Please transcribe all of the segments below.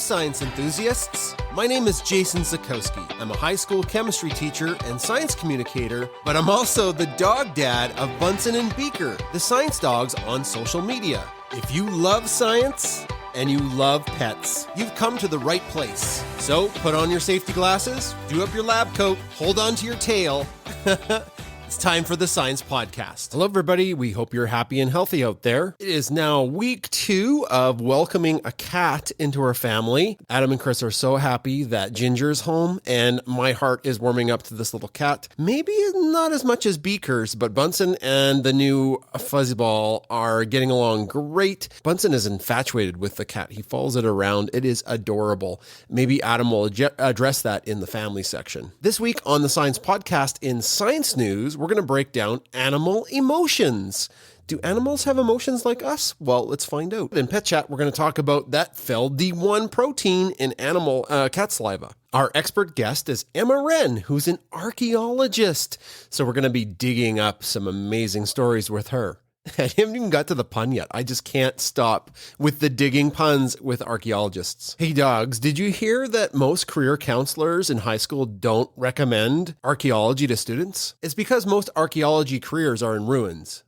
science enthusiasts. My name is Jason Zakowski. I'm a high school chemistry teacher and science communicator, but I'm also the dog dad of Bunsen and Beaker, the science dogs on social media. If you love science and you love pets, you've come to the right place. So put on your safety glasses, do up your lab coat, hold on to your tail. It's time for the Science Pawdcast. Hello, everybody. We hope you're happy and healthy out there. It is now week 2 of welcoming a cat into our family. Adam and Chris are so happy that Ginger's home, and my heart is warming up to this little cat. Maybe not as much as Beaker's, but Bunsen and the new fuzzy ball are getting along great. Bunsen is infatuated with the cat. He follows it around. It is adorable. Maybe Adam will address that in the family section. This week on the Science Pawdcast in Science News, we're going to break down animal emotions. Do animals have emotions like us? Well, let's find out. In Pet Chat, we're going to talk about that FeLD1 protein in animal cat saliva. Our expert guest is Emma Rehn, who's an archaeologist. So we're going to be digging up some amazing stories with her. I haven't even got to the pun yet. I just can't stop with the digging puns with archaeologists. Hey dogs, did you hear that most career counselors in high school don't recommend archaeology to students? It's because most archaeology careers are in ruins.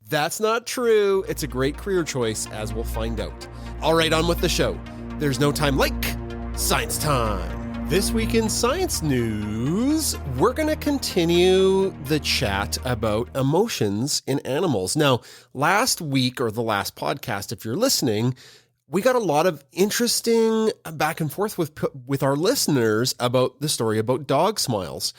That's not true. It's a great career choice, as we'll find out. All right, on with the show. There's no time like science time. This week in science news, we're going to continue the chat about emotions in animals. Now, last week, or the last podcast, if you're listening, we got a lot of interesting back and forth with our listeners about the story about dog smiles.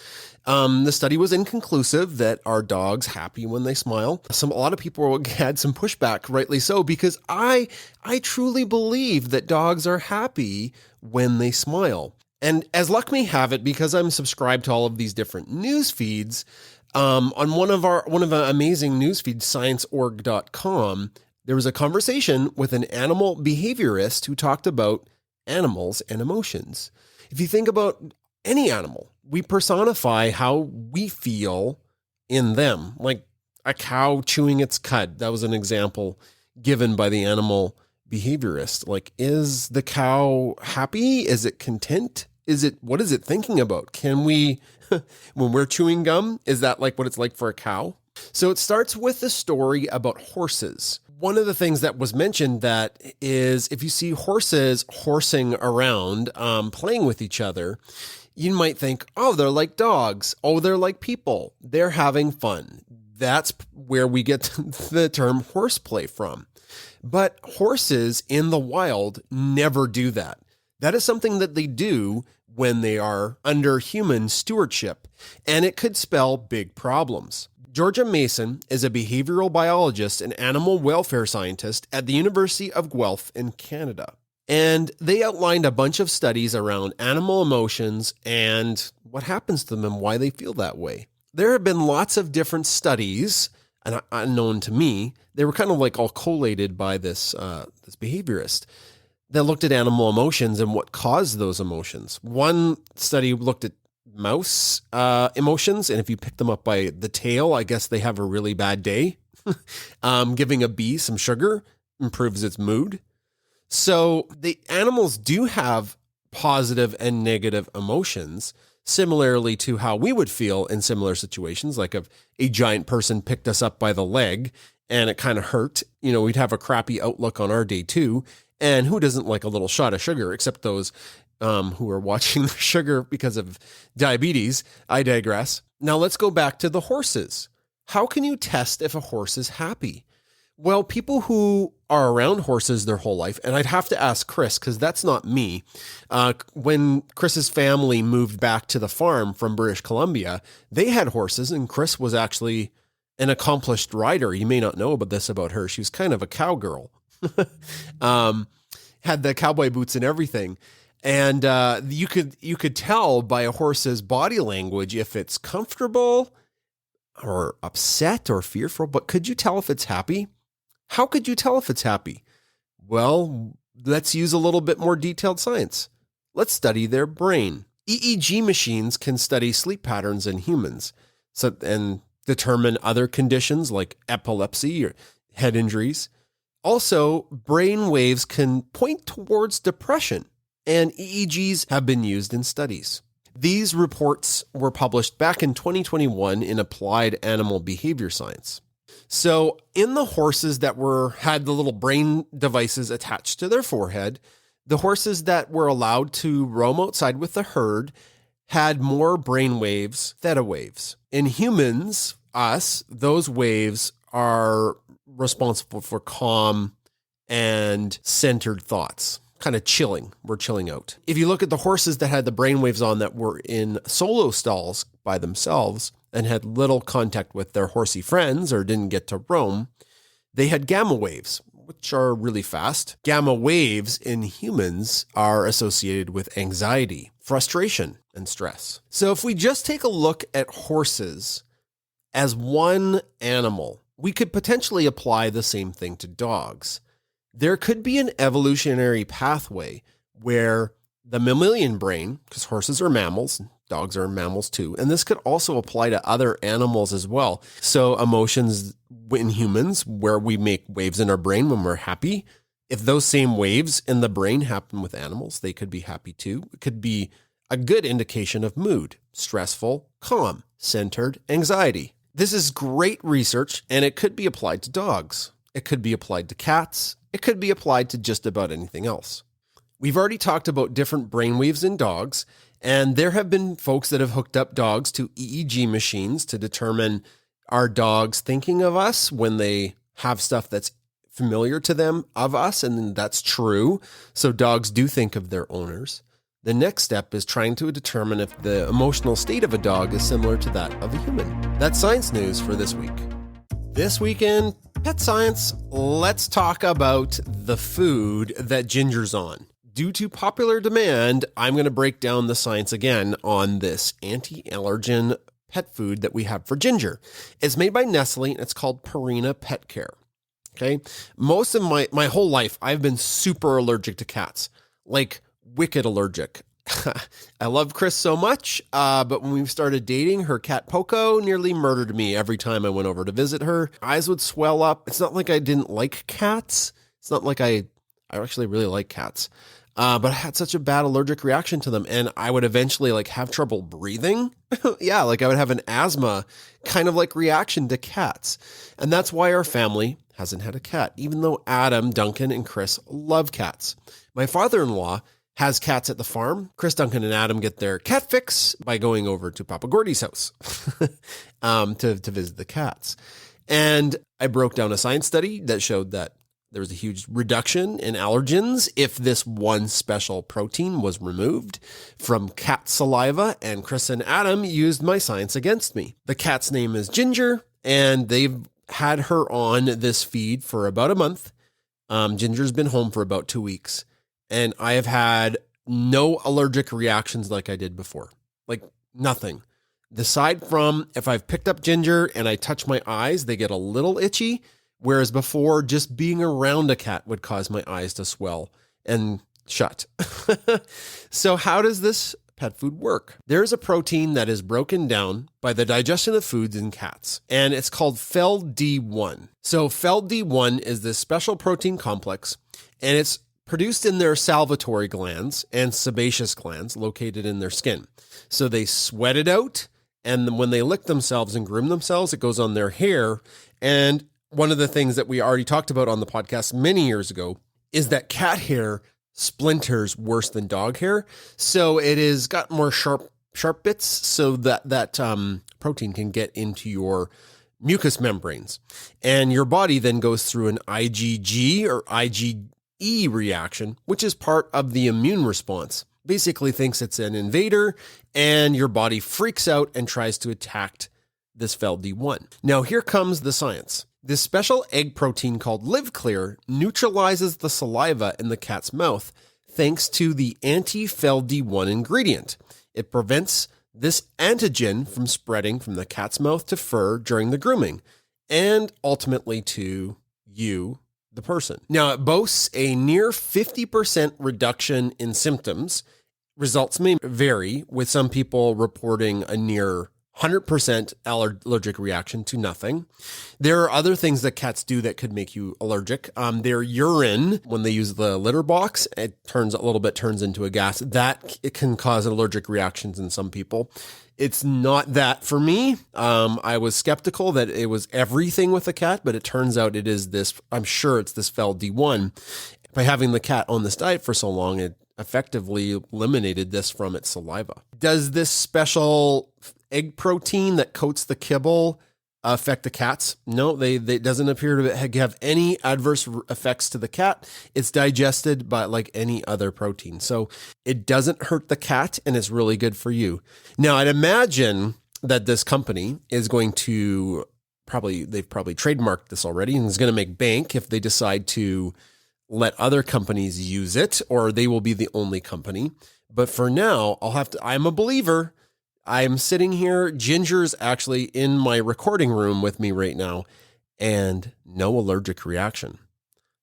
The study was inconclusive that are dogs happy when they smile. A lot of people had some pushback, rightly so, because I truly believe that dogs are happy when they smile. And as luck may have it, because I'm subscribed to all of these different news feeds, on one of our amazing news feeds, scienceorg.com, there was a conversation with an animal behaviorist who talked about animals and emotions. If you think about any animal, we personify how we feel in them, like a cow chewing its cud. That was an example given by the animal behaviorist. Like, is the cow happy? Is it content? What is it thinking about? Can we, when we're chewing gum, is that like what it's like for a cow? So it starts with the story about horses. One of the things that was mentioned that is, if you see horses horsing around, playing with each other, you might think, oh, they're like dogs. Oh, they're like people. They're having fun. That's where we get the term horseplay from. But horses in the wild never do that. That is something that they do when they are under human stewardship, and it could spell big problems. Georgia Mason is a behavioral biologist and animal welfare scientist at the University of Guelph in Canada. And they outlined a bunch of studies around animal emotions and what happens to them and why they feel that way. There have been lots of different studies, and unknown to me, they were kind of like all collated by this behaviorist that looked at animal emotions and what caused those emotions. One study looked at mouse emotions, and if you pick them up by the tail, I guess they have a really bad day. Giving a bee some sugar improves its mood. So the animals do have positive and negative emotions, similarly to how we would feel in similar situations, like if a giant person picked us up by the leg and it kind of hurt, we'd have a crappy outlook on our day too. And who doesn't like a little shot of sugar, except those who are watching the sugar because of diabetes? I digress. Now let's go back to the horses. How can you test if a horse is happy? Well, people who are around horses their whole life, and I'd have to ask Chris, because that's not me. When Chris's family moved back to the farm from British Columbia, they had horses, and Chris was actually an accomplished rider. You may not know about this about her. She was kind of a cowgirl. Had the cowboy boots and everything. And you could tell by a horse's body language if it's comfortable or upset or fearful, but could you tell if it's happy? How could you tell if it's happy? Well, let's use a little bit more detailed science. Let's study their brain. EEG machines can study sleep patterns in humans and determine other conditions like epilepsy or head injuries. Also, brain waves can point towards depression, and EEGs have been used in studies. These reports were published back in 2021 in Applied Animal Behavior Science. So in the horses that had the little brain devices attached to their forehead, the horses that were allowed to roam outside with the herd had more brain waves, theta waves. In humans, those waves are responsible for calm and centered thoughts. Kind of chilling. We're chilling out. If you look at the horses that had the brainwaves on that were in solo stalls by themselves and had little contact with their horsey friends or didn't get to roam, they had gamma waves, which are really fast. Gamma waves in humans are associated with anxiety, frustration, and stress. So if we just take a look at horses as one animal, we could potentially apply the same thing to dogs. There could be an evolutionary pathway where the mammalian brain, because horses are mammals, dogs are mammals too, and this could also apply to other animals as well. So emotions in humans, where we make waves in our brain when we're happy, if those same waves in the brain happen with animals, they could be happy too. It could be a good indication of mood, stressful, calm, centered, anxiety. This is great research, and it could be applied to dogs. It could be applied to cats. It could be applied to just about anything else. We've already talked about different brainwaves in dogs, and there have been folks that have hooked up dogs to EEG machines to determine, are dogs thinking of us when they have stuff that's familiar to them of us, and that's true. So dogs do think of their owners. The next step is trying to determine if the emotional state of a dog is similar to that of a human. That's science news for this week. This weekend, Pet Science, let's talk about the food that Ginger's on. Due to popular demand, I'm going to break down the science again on this anti-allergen pet food that we have for Ginger. It's made by Nestle, and it's called Purina Pet Care. Okay? Most of my whole life, I've been super allergic to cats. Like, wicked allergic. I love Chris so much, but when we started dating, her cat Poco nearly murdered me every time I went over to visit her. Eyes would swell up. It's not like I didn't like cats. It's not like I actually really like cats. But I had such a bad allergic reaction to them, and I would eventually have trouble breathing. Yeah, I would have an asthma kind of reaction to cats. And that's why our family hasn't had a cat, even though Adam, Duncan, and Chris love cats. My father-in-law has cats at the farm. Chris, Duncan, and Adam get their cat fix by going over to Papa Gordy's house to visit the cats. And I broke down a science study that showed that there was a huge reduction in allergens if this one special protein was removed from cat saliva, and Chris and Adam used my science against me. The cat's name is Ginger, and they've had her on this feed for about a month. Ginger's been home for about 2 weeks. And I have had no allergic reactions like I did before. Nothing. Aside from if I've picked up Ginger and I touch my eyes, they get a little itchy. Whereas before, just being around a cat would cause my eyes to swell and shut. So how does this pet food work? There's a protein that is broken down by the digestion of foods in cats, and it's called FeLD1. So FeLD1 is this special protein complex, and it's produced in their salivary glands and sebaceous glands located in their skin. So they sweat it out, and when they lick themselves and groom themselves, it goes on their hair. And one of the things that we already talked about on the podcast many years ago is that cat hair splinters worse than dog hair. So it has got more sharp bits so that protein can get into your mucous membranes. And your body then goes through an IgG or IgE reaction, which is part of the immune response. Basically thinks it's an invader, and your body freaks out and tries to attack this FeLD1. Now here comes the science. This special egg protein called LiveClear neutralizes the saliva in the cat's mouth thanks to the anti-FeLD1 ingredient. It prevents this antigen from spreading from the cat's mouth to fur during the grooming, and ultimately to you, the person. Now, it boasts a near 50% reduction in symptoms. Results may vary, with some people reporting a near 100% allergic reaction to nothing. There are other things that cats do that could make you allergic. Their urine, when they use the litter box, it turns into a gas. That it can cause allergic reactions in some people. It's not that for me. I was skeptical that it was everything with the cat, but it turns out it is this. I'm sure it's this fel D1. By having the cat on this diet for so long, it effectively eliminated this from its saliva. Does this special egg protein that coats the kibble affect the cats? No, they doesn't appear to have any adverse effects to the cat. It's digested by like any other protein. So it doesn't hurt the cat and it's really good for you. Now, I'd imagine that this company is going to they've probably trademarked this already and is going to make bank if they decide to let other companies use it, or they will be the only company. But for now, I'm a believer. I'm sitting here. Ginger's actually in my recording room with me right now and no allergic reaction.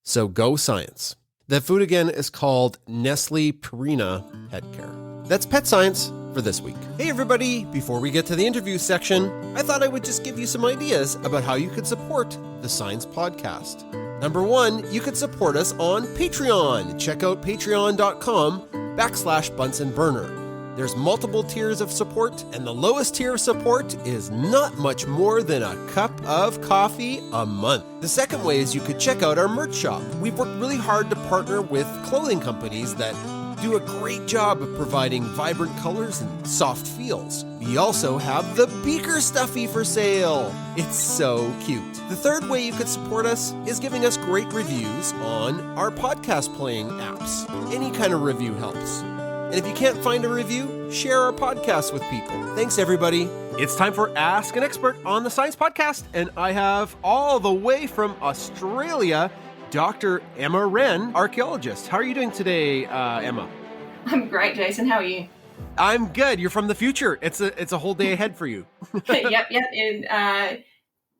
So go science. The food again is called Nestle Purina Pet Care. That's Pet Science for this week. Hey everybody, before we get to the interview section, I thought I would just give you some ideas about how you could support the Science Pawdcast. Number one, you could support us on Patreon. Check out patreon.com/BunsonBurner. There's multiple tiers of support, and the lowest tier of support is not much more than a cup of coffee a month. The second way is you could check out our merch shop. We've worked really hard to partner with clothing companies that do a great job of providing vibrant colors and soft feels. We also have the Beaker Stuffy for sale. It's so cute. The third way you could support us is giving us great reviews on our podcast playing apps. Any kind of review helps. And if you can't find a review, share our podcast with people. Thanks, everybody. It's time for Ask an Expert on the Science Podcast, and I have all the way from Australia, Dr. Emma Rehn, archaeologist. How are you doing today, Emma? I'm great, Jason. How are you? I'm good. You're from the future. It's a whole day ahead for you. Yep. And,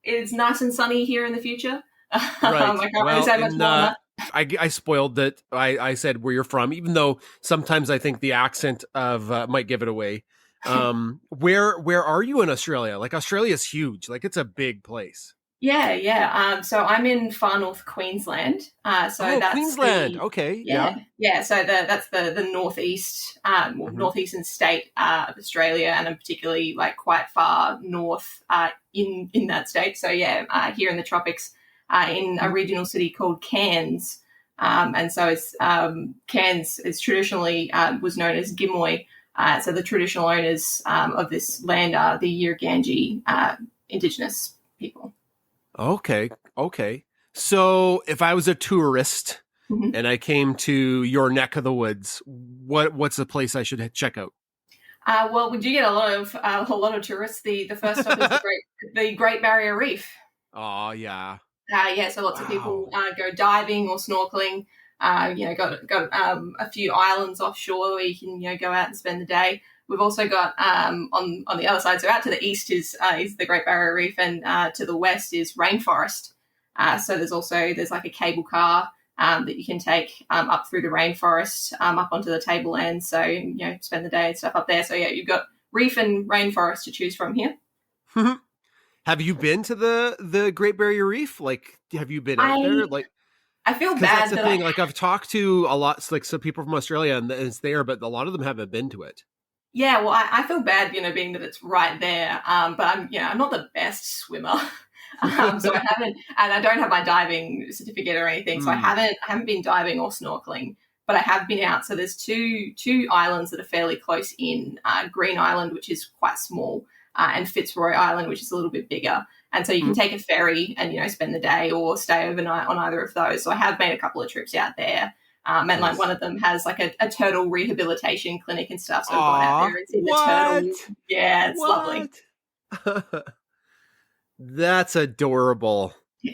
it's nice and sunny here in the future. Right. I can't really say much more than that. I spoiled that. I said where you're from, even though sometimes I think the accent of might give it away. Where are you in Australia? Like, Australia's huge. Like, it's a big place. Yeah. So I'm in far north Queensland. That's Queensland. Okay. Yeah. So that's the northeast, northeastern state of Australia, and I'm particularly like quite far north in that state. So here in the tropics, in a regional city called Cairns, and so it's Cairns is traditionally was known as Gimoy. So the traditional owners of this land are the Yirrkala Indigenous people. Okay. So if I was a tourist and I came to your neck of the woods, what's the place I should check out? Well, we do get a lot of tourists. The first stop is the Great Barrier Reef. Oh yeah. So lots of people go diving or snorkeling. Got a few islands offshore where you can go out and spend the day. We've also got on the other side, so out to the east is the Great Barrier Reef, and to the west is rainforest. So there's like a cable car that you can take up through the rainforest up onto the tablelands. So spend the day and stuff up there. So you've got reef and rainforest to choose from here. Have you been to the Great Barrier Reef? Like, have you been out there? Like, I feel bad. That's the thing. Like, I've talked to a lot, like some people from Australia, and it's there, but a lot of them haven't been to it. Yeah, well, I feel bad, being that it's right there. But I'm not the best swimmer, so I haven't, and I don't have my diving certificate or anything. So I haven't been diving or snorkeling, but I have been out. So there's two islands that are fairly close in: Green Island, which is quite small, and Fitzroy Island, which is a little bit bigger. And so you can take a ferry and spend the day or stay overnight on either of those. So I have made a couple of trips out there. And like one of them has like a turtle rehabilitation clinic and stuff. So I've gone out there and seen the turtles. Yeah, it's lovely. That's adorable. Yeah.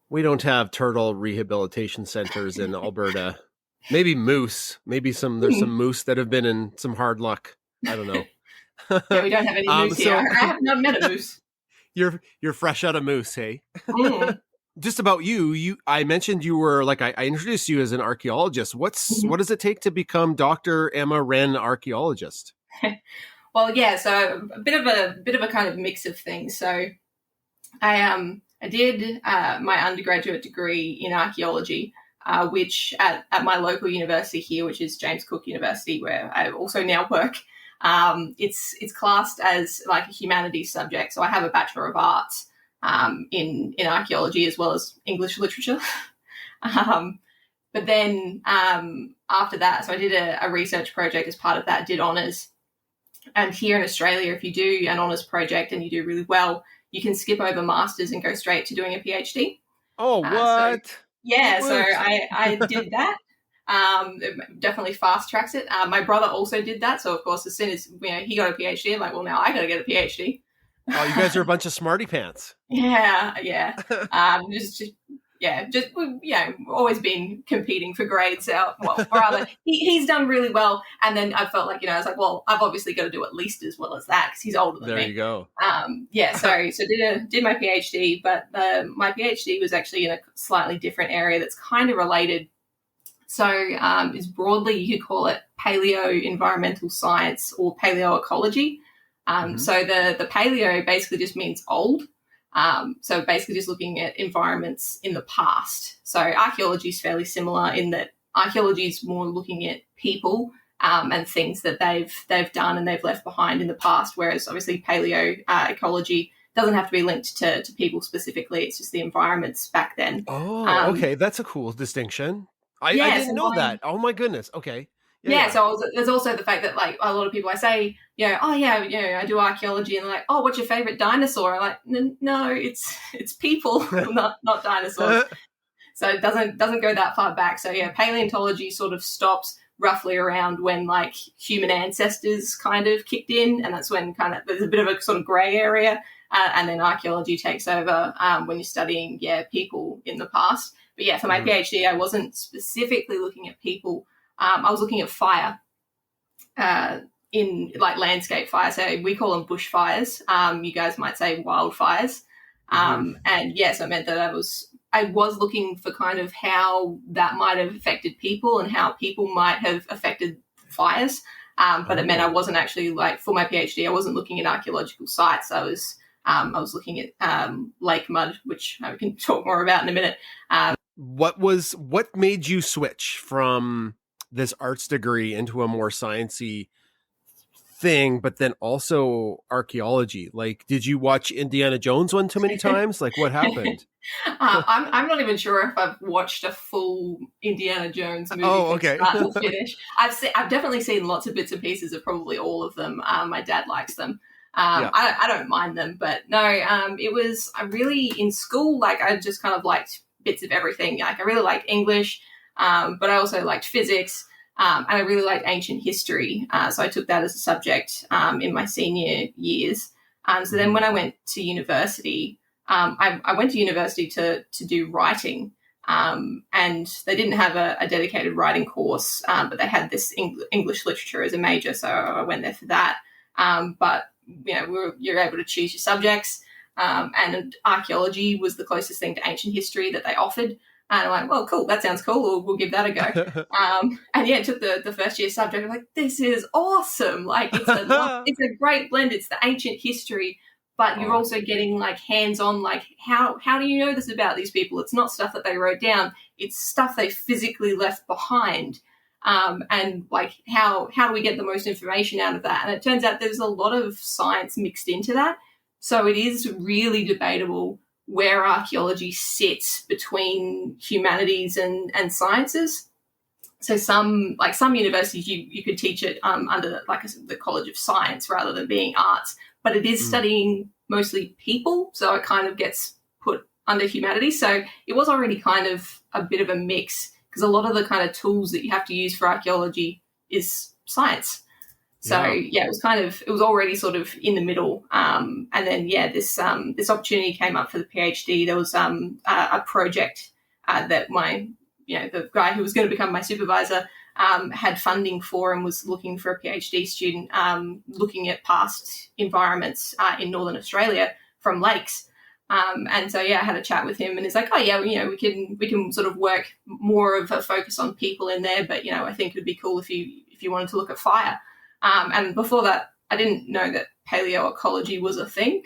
We don't have turtle rehabilitation centers in Alberta. Maybe moose. There's some moose that have been in some hard luck. I don't know. Yeah, we don't have any moose here. I have not met a moose. You're fresh out of moose, hey? Just about you, I mentioned you were like, I introduced you as an archaeologist. What does it take to become Dr. Emma Rehn, archaeologist? Well, yeah. So a bit of a kind of mix of things. So I did my undergraduate degree in archaeology, which at my local university here, which is James Cook University, where I also now work. It's classed as like a humanities subject. So I have a Bachelor of Arts in archaeology as well as English literature. But then after that, so I did a research project as part of that, did honours. And here in Australia, if you do an honours project and you do really well, you can skip over masters and go straight to doing a PhD. Oh, what? So I did that. It definitely fast tracks it. My brother also did that. So, of course, as soon as he got a PhD, I'm like, well, now I got to get a PhD. Oh, you guys are a bunch of smarty pants. Yeah. Just always been competing for grades out. Well, rather, he's done really well, and then I felt like I was like, well, I've obviously got to do at least as well as that because he's older than me. There you go. So did my PhD, but my PhD was actually in a slightly different area that's kind of related. So is broadly you could call it paleo environmental science or paleoecology. So the paleo basically just means old. So basically just looking at environments in the past. So archaeology is fairly similar in that archaeology is more looking at people and things that they've done and they've left behind in the past, whereas obviously ecology doesn't have to be linked to people specifically. It's just the environments back then. Oh, okay. That's a cool distinction. I didn't know that. Oh, my goodness. Okay. Yeah. So there's also the fact that like a lot of people I say, I do archaeology, and they're like, oh, what's your favorite dinosaur? I'm like, no, it's people, not dinosaurs. So it doesn't go that far back. So yeah, paleontology sort of stops roughly around when like human ancestors kind of kicked in, and that's when kind of there's a bit of a sort of grey area, and then archaeology takes over when you're studying people in the past. But yeah, for my PhD, I wasn't specifically looking at people. I was looking at fire in like landscape fire. So we call them bushfires. You guys might say wildfires. And yes, it meant that I was looking for kind of how that might have affected people and how people might have affected fires. But it meant I wasn't actually like for my PhD, I wasn't looking at archaeological sites. I was looking at lake mud, which I can talk more about in a minute. What made you switch from this arts degree into a more sciencey thing, but then also archaeology? Like, did you watch Indiana Jones one too many times? Like, what happened? I'm not even sure if I've watched a full Indiana Jones movie from start to finish. I've definitely seen lots of bits and pieces of probably all of them. My dad likes them. I don't mind them, but no, it was I really in school, like I just kind of liked bits of everything. Like I really liked English, but I also liked physics, and I really liked ancient history. So I took that as a subject in my senior years. So then when I went to university, I went to university to do writing, and they didn't have a dedicated writing course, but they had this English literature as a major, so I went there for that. But you're able to choose your subjects, and archaeology was the closest thing to ancient history that they offered. And I'm like, well, cool, that sounds cool. We'll give that a go. And yeah, took the first year subject. I'm like, this is awesome. Like it's a great blend. It's the ancient history, but you're also getting like hands-on, like how do you know this about these people? It's not stuff that they wrote down. It's stuff they physically left behind. And like how do we get the most information out of that? And it turns out there's a lot of science mixed into that. So it is really debatable where archaeology sits between humanities and sciences. So some universities you could teach it under like the College of Science rather than being arts, but it is studying mostly people, so it kind of gets put under humanities. So it was already kind of a bit of a mix because a lot of the kind of tools that you have to use for archaeology is science. So it was already sort of in the middle. And then this opportunity came up for the PhD. There was a project that the guy who was going to become my supervisor had funding for and was looking for a PhD student looking at past environments in Northern Australia from lakes. And so I had a chat with him, and he's like, we can sort of work more of a focus on people in there, but I think it would be cool if you wanted to look at fire. And before that I didn't know that paleoecology was a thing.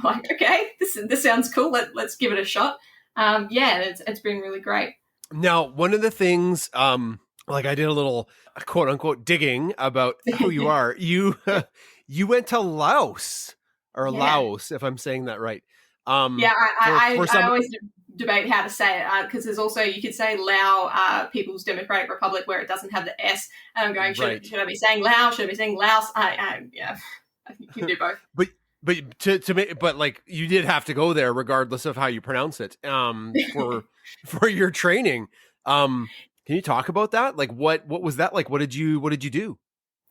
Like, okay, this sounds cool. Let's give it a shot. It's been really great. Now, one of the things, like I did a little quote unquote digging about who you are. You went to Laos Laos, if I'm saying that right. I always debate how to say it because there's also, you could say Lao, People's Democratic Republic, where it doesn't have the S. And I'm going, should I be saying Lao? Should I be saying Laos? You can do both. But to make, but like you did have to go there regardless of how you pronounce it, for your training. Can you talk about that? Like what was that like? What did you do?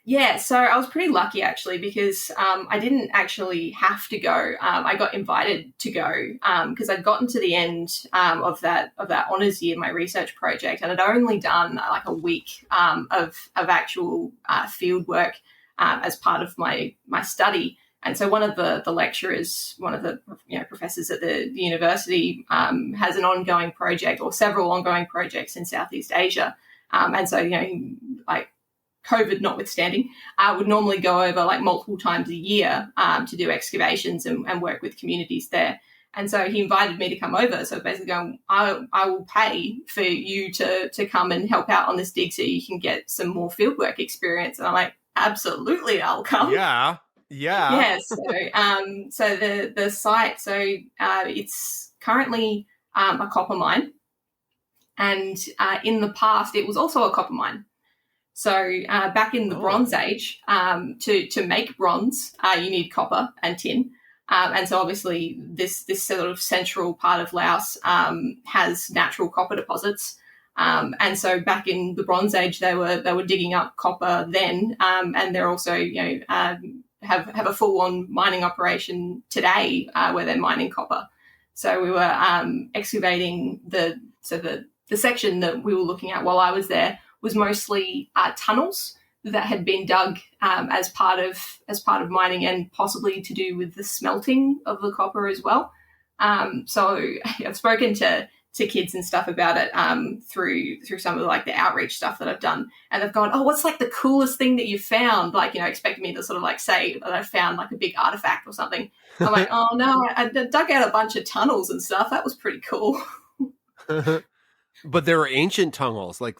Yeah, so I was pretty lucky actually because I didn't actually have to go. I got invited to go because I'd gotten to the end of that honours year, my research project, and I'd only done like a week of actual field work as part of my study. And so one of the lecturers, one of the professors at the university has an ongoing project or several ongoing projects in Southeast Asia. And so, like COVID notwithstanding, I would normally go over like multiple times a year to do excavations and work with communities there. And so he invited me to come over. So basically going, I will pay for you to come and help out on this dig so you can get some more fieldwork experience. And I'm like, absolutely, I'll come. Yeah. So the site, it's currently a copper mine, and in the past it was also a copper mine. So back in the Bronze Age, to make bronze, you need copper and tin, and so obviously this sort of central part of Laos has natural copper deposits. And so back in the Bronze Age, they were digging up copper then, and they're also have a full-on mining operation today where they're mining copper. So we were excavating the section that we were looking at while I was there was mostly tunnels that had been dug as part of mining and possibly to do with the smelting of the copper as well. So I've spoken to kids and stuff about it through some of the outreach stuff that I've done, and they've gone, oh, what's like the coolest thing that you've found? Expecting me to sort of like say that I found like a big artifact or something. I'm like, oh no, I dug out a bunch of tunnels and stuff. That was pretty cool. But there were ancient tunnels, like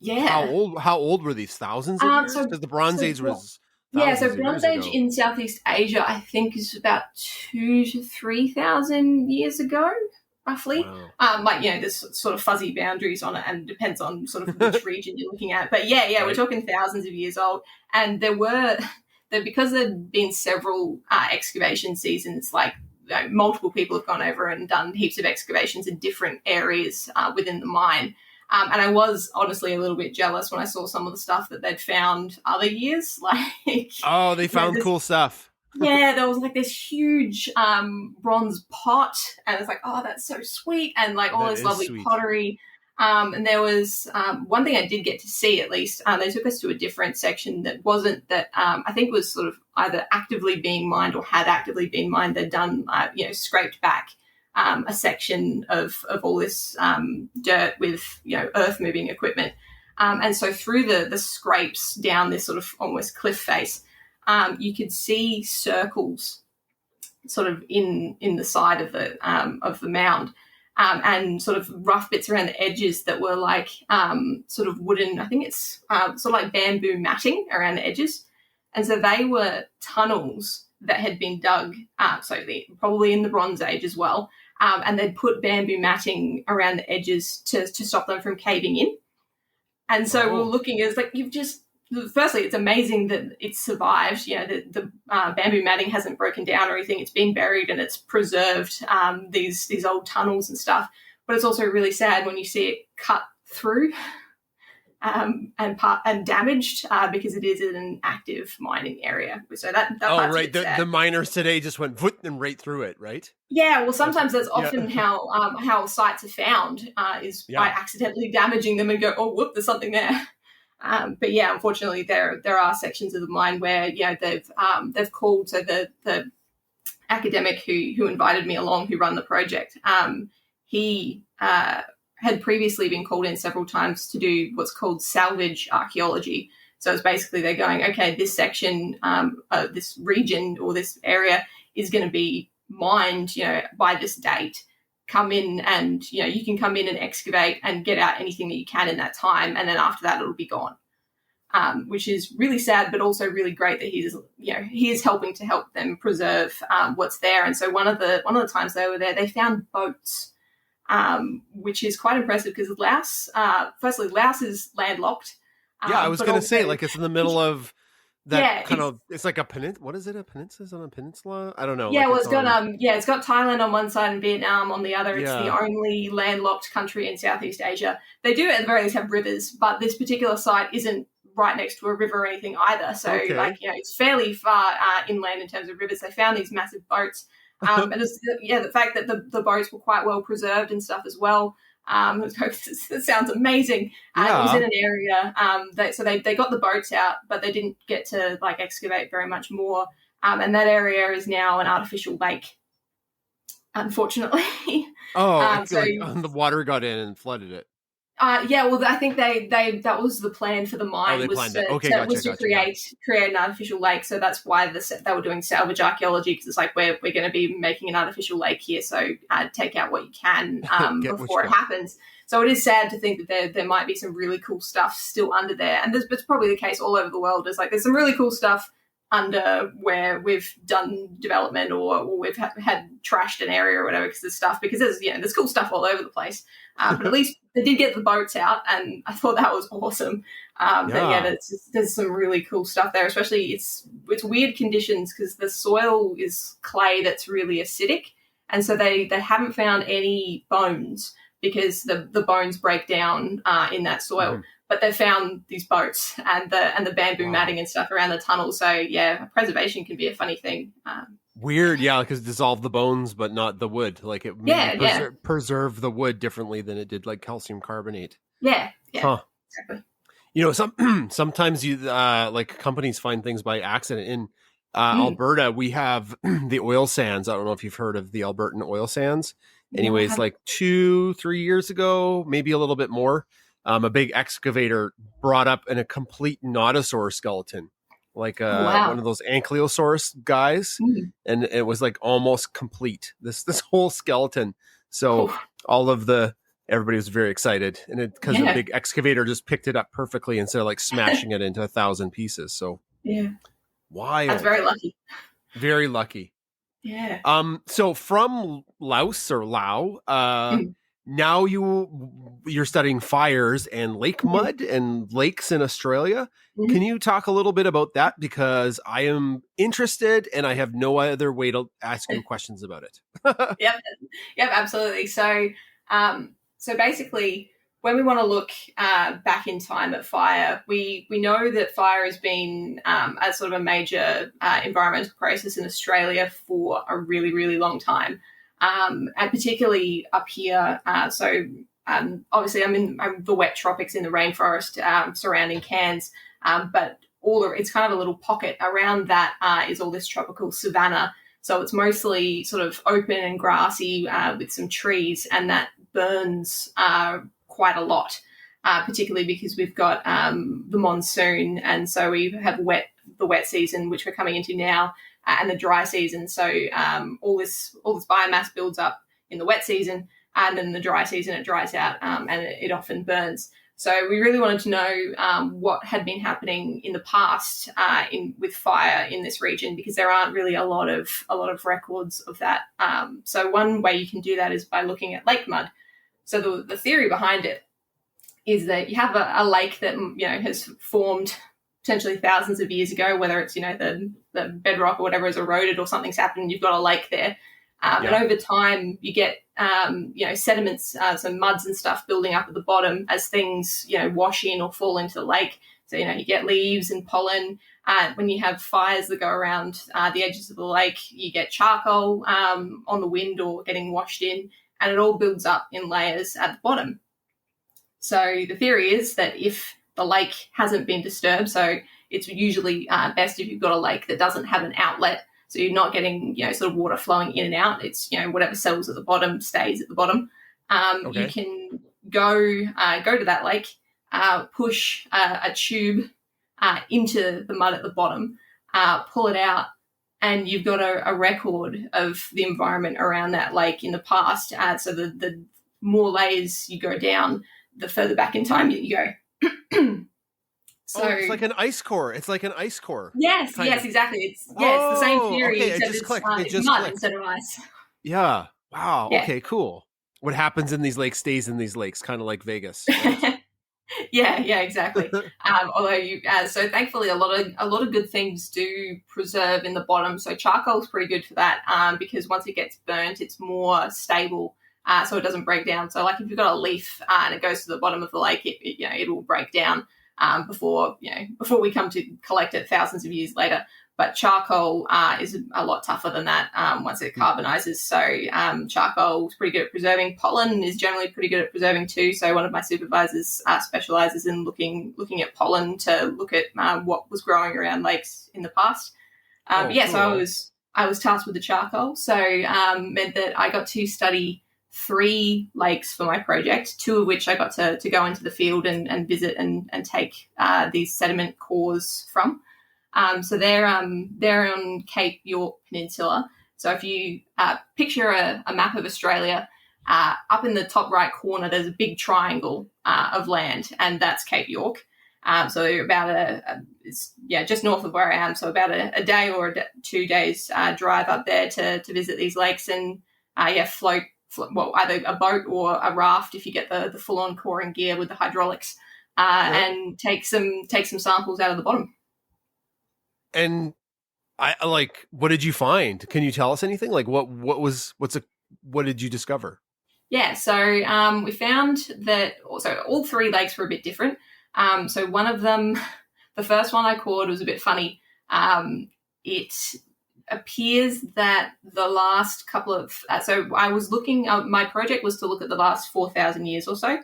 how old were these? Thousands of years? Because the Bronze Age was so Bronze Age in Southeast Asia, I think, is about 2,000 to 3,000 years ago. Roughly. Wow. There's sort of fuzzy boundaries on it and it depends on sort of which region you're looking at. But right. We're talking thousands of years old. And because there'd been several excavation seasons, multiple people have gone over and done heaps of excavations in different areas within the mine. And I was honestly a little bit jealous when I saw some of the stuff that they'd found other years. They found cool stuff. Yeah, there was like this huge bronze pot, and it's like, oh, that's so sweet, and like all this lovely pottery. And there was one thing I did get to see, at least. They took us to a different section that wasn't that I think was sort of either actively being mined or had actively been mined. They'd done scraped back a section of all this dirt with earth moving equipment, and so through the scrapes down this sort of almost cliff face. You could see circles sort of in the side of the mound, and sort of rough bits around the edges that were like sort of wooden, I think it's sort of like bamboo matting around the edges. And so they were tunnels that had been dug, probably in the Bronze Age as well, and they'd put bamboo matting around the edges to stop them from caving in. And so we were looking, it's like firstly, it's amazing that it's survived. The bamboo matting hasn't broken down or anything. It's been buried and it's preserved these old tunnels and stuff. But it's also really sad when you see it cut through and damaged because it is in an active mining area. So that right. The miners today just went and right through it, right? Yeah. Well, sometimes that's often how sites are found is by accidentally damaging them and go, oh, whoop, there's something there. But unfortunately, there are sections of the mine where they've called. So the academic who invited me along, who run the project, he had previously been called in several times to do what's called salvage archaeology. So it's basically they're going, okay, this section, this region or this area is going to be mined, by this date. Come in and, you can come in and excavate and get out anything that you can in that time. And then after that, it'll be gone. Which is really sad, but also really great that he is helping to help them preserve what's there. And so one of the times they were there, they found boats, which is quite impressive because Laos is landlocked. I was going to say, like, it's in the middle of that it's like a peninsula. What is it? A peninsula? Is it on a peninsula? I don't know. Yeah, it's got Thailand on one side and Vietnam on the other. It's the only landlocked country in Southeast Asia. They do at the very least have rivers, but this particular site isn't right next to a river or anything either. So it's fairly far inland in terms of rivers. They found these massive boats. And the fact that the boats were quite well preserved and stuff as well. It sounds amazing. It was in an area. They got the boats out, but they didn't get to excavate very much more. And that area is now an artificial lake, unfortunately. The water got in and flooded it. I think that was the plan for the mine. To create an artificial lake. So that's why they were doing salvage archaeology, because it's like we're going to be making an artificial lake here. So take out what you can before it happens. So it is sad to think that there might be some really cool stuff still under there, and it's probably the case all over the world. There's some really cool stuff under where we've done development or we've had trashed an area or whatever because there's cool stuff all over the place. But at least they did get the boats out, and I thought that was awesome. There's some really cool stuff there, especially it's weird conditions because the soil is clay that's really acidic, and so they haven't found any bones because the bones break down in that soil. But they found these boats and the bamboo matting and stuff around the tunnel. So preservation can be a funny thing. Weird, because dissolve the bones, but not the wood. Like it preserve the wood differently than it did like calcium carbonate. Yeah, exactly. Sometimes you companies find things by accident. In Alberta, we have the oil sands. I don't know if you've heard of the Albertan oil sands. Anyways, 2-3 years ago, maybe a little bit more. A big excavator brought up a complete nodosaur skeleton, one of those ankylosaurus guys, and it was almost complete. This whole skeleton. So everybody was very excited, and because the big excavator just picked it up perfectly instead of smashing it into 1,000 pieces. So wild. That's very lucky. Very lucky. Yeah. So from Laos or Lao, now you're studying fires and lake mud and lakes in Australia. Can you talk a little bit about that? Because I am interested and I have no other way to ask you questions about it. Yep, absolutely. So basically, when we want to look back in time at fire, we know that fire has been a sort of a major environmental process in Australia for a really, really long time. And particularly up here. Obviously I'm the wet tropics in the rainforest surrounding Cairns, but it's kind of a little pocket around that is all this tropical savanna. So it's mostly sort of open and grassy with some trees, and that burns quite a lot, particularly because we've got the monsoon, and so we have the wet season, which we're coming into now, and the dry season. So all this biomass builds up in the wet season, and then the dry season it dries out, and it often burns. So we really wanted to know what had been happening in the past with fire in this region, because there aren't really a lot of records of that. So one way you can do that is by looking at lake mud. So the theory behind it is that you have a lake that has formed potentially thousands of years ago, whether it's the bedrock or whatever has eroded or something's happened, you've got a lake there. And over time you get sediments, some muds and stuff building up at the bottom as things wash in or fall into the lake. So you get leaves and pollen. When you have fires that go around the edges of the lake, you get charcoal on the wind or getting washed in, and it all builds up in layers at the bottom. So the theory is that if the lake hasn't been disturbed, so it's usually best if you've got a lake that doesn't have an outlet, so you're not getting sort of water flowing in and out. It's whatever settles at the bottom stays at the bottom. You can go to that lake, push a tube into the mud at the bottom, pull it out, and you've got a record of the environment around that lake in the past. So the more layers you go down, the further back in time you go. So it's like an ice core. It's like an ice core. Yes, exactly. It's the same theory, okay. except it's mud instead of ice. Yeah. Wow. Yeah. Okay, cool. What happens in these lakes stays in these lakes, kind of like Vegas. Right? yeah, exactly. Although so thankfully a lot of good things do preserve in the bottom. So charcoal's pretty good for that, because once it gets burnt, it's more stable, so it doesn't break down. So like if you've got a leaf and it goes to the bottom of the lake, it will break down before we come to collect it thousands of years later. But charcoal is a lot tougher than that once it carbonizes. So charcoal is pretty good at preserving. Pollen is generally pretty good at preserving too. So one of my supervisors specializes in looking at pollen to look at what was growing around lakes in the past. Cool. So I was tasked with the charcoal. So meant that I got to study 3 lakes for my project, 2 of which I got to go into the field and visit and take these sediment cores from. So they're on Cape York Peninsula. So if you picture a map of Australia, up in the top right corner, there's a big triangle of land, and that's Cape York. So about just north of where I am. So about a day or 2 days drive up there to visit these lakes and float. Well, either a boat or a raft if you get the full-on coring gear with the hydraulics, and take some samples out of the bottom. And what did you find? Can you tell us anything? Like what did you discover? Yeah, so we found that all 3 lakes were a bit different. So one of them, the first one I cored was a bit funny. It appears that the last couple of so I was looking my project was to look at the last 4,000 years or so,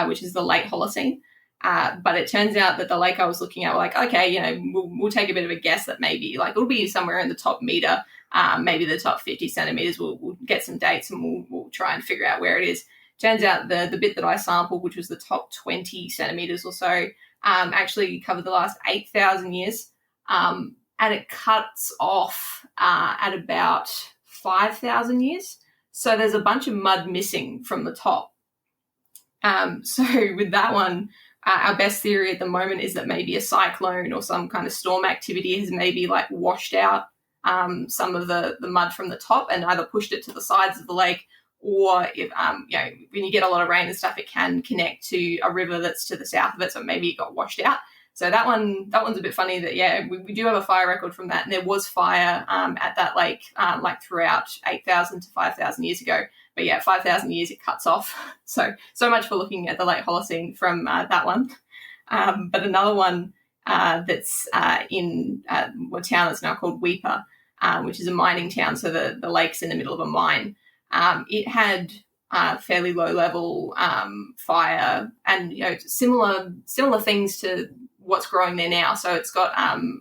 which is the late Holocene, but it turns out that the lake I was looking at, we're like, okay, we'll take a bit of a guess that maybe like it'll be somewhere in the top meter, maybe the top 50 centimeters. We'll get some dates and we'll try and figure out where it is. Turns out the bit that I sampled, which was the top 20 centimeters or so, actually covered the last 8,000 years. And it cuts off at about 5,000 years. So there's a bunch of mud missing from the top. So with that one, our best theory at the moment is that maybe a cyclone or some kind of storm activity has maybe like washed out some of the mud from the top and either pushed it to the sides of the lake, or if when you get a lot of rain and stuff, it can connect to a river that's to the south of it, so maybe it got washed out. So that one's a bit funny that, we do have a fire record from that. And there was fire at that lake like throughout 8,000 to 5,000 years ago. But 5,000 years it cuts off. So much for looking at the late Holocene from that one. But another one that's in a town that's now called Weeper, which is a mining town. So the lake's in the middle of a mine. It had fairly low level fire and similar things to what's growing there now. So it's got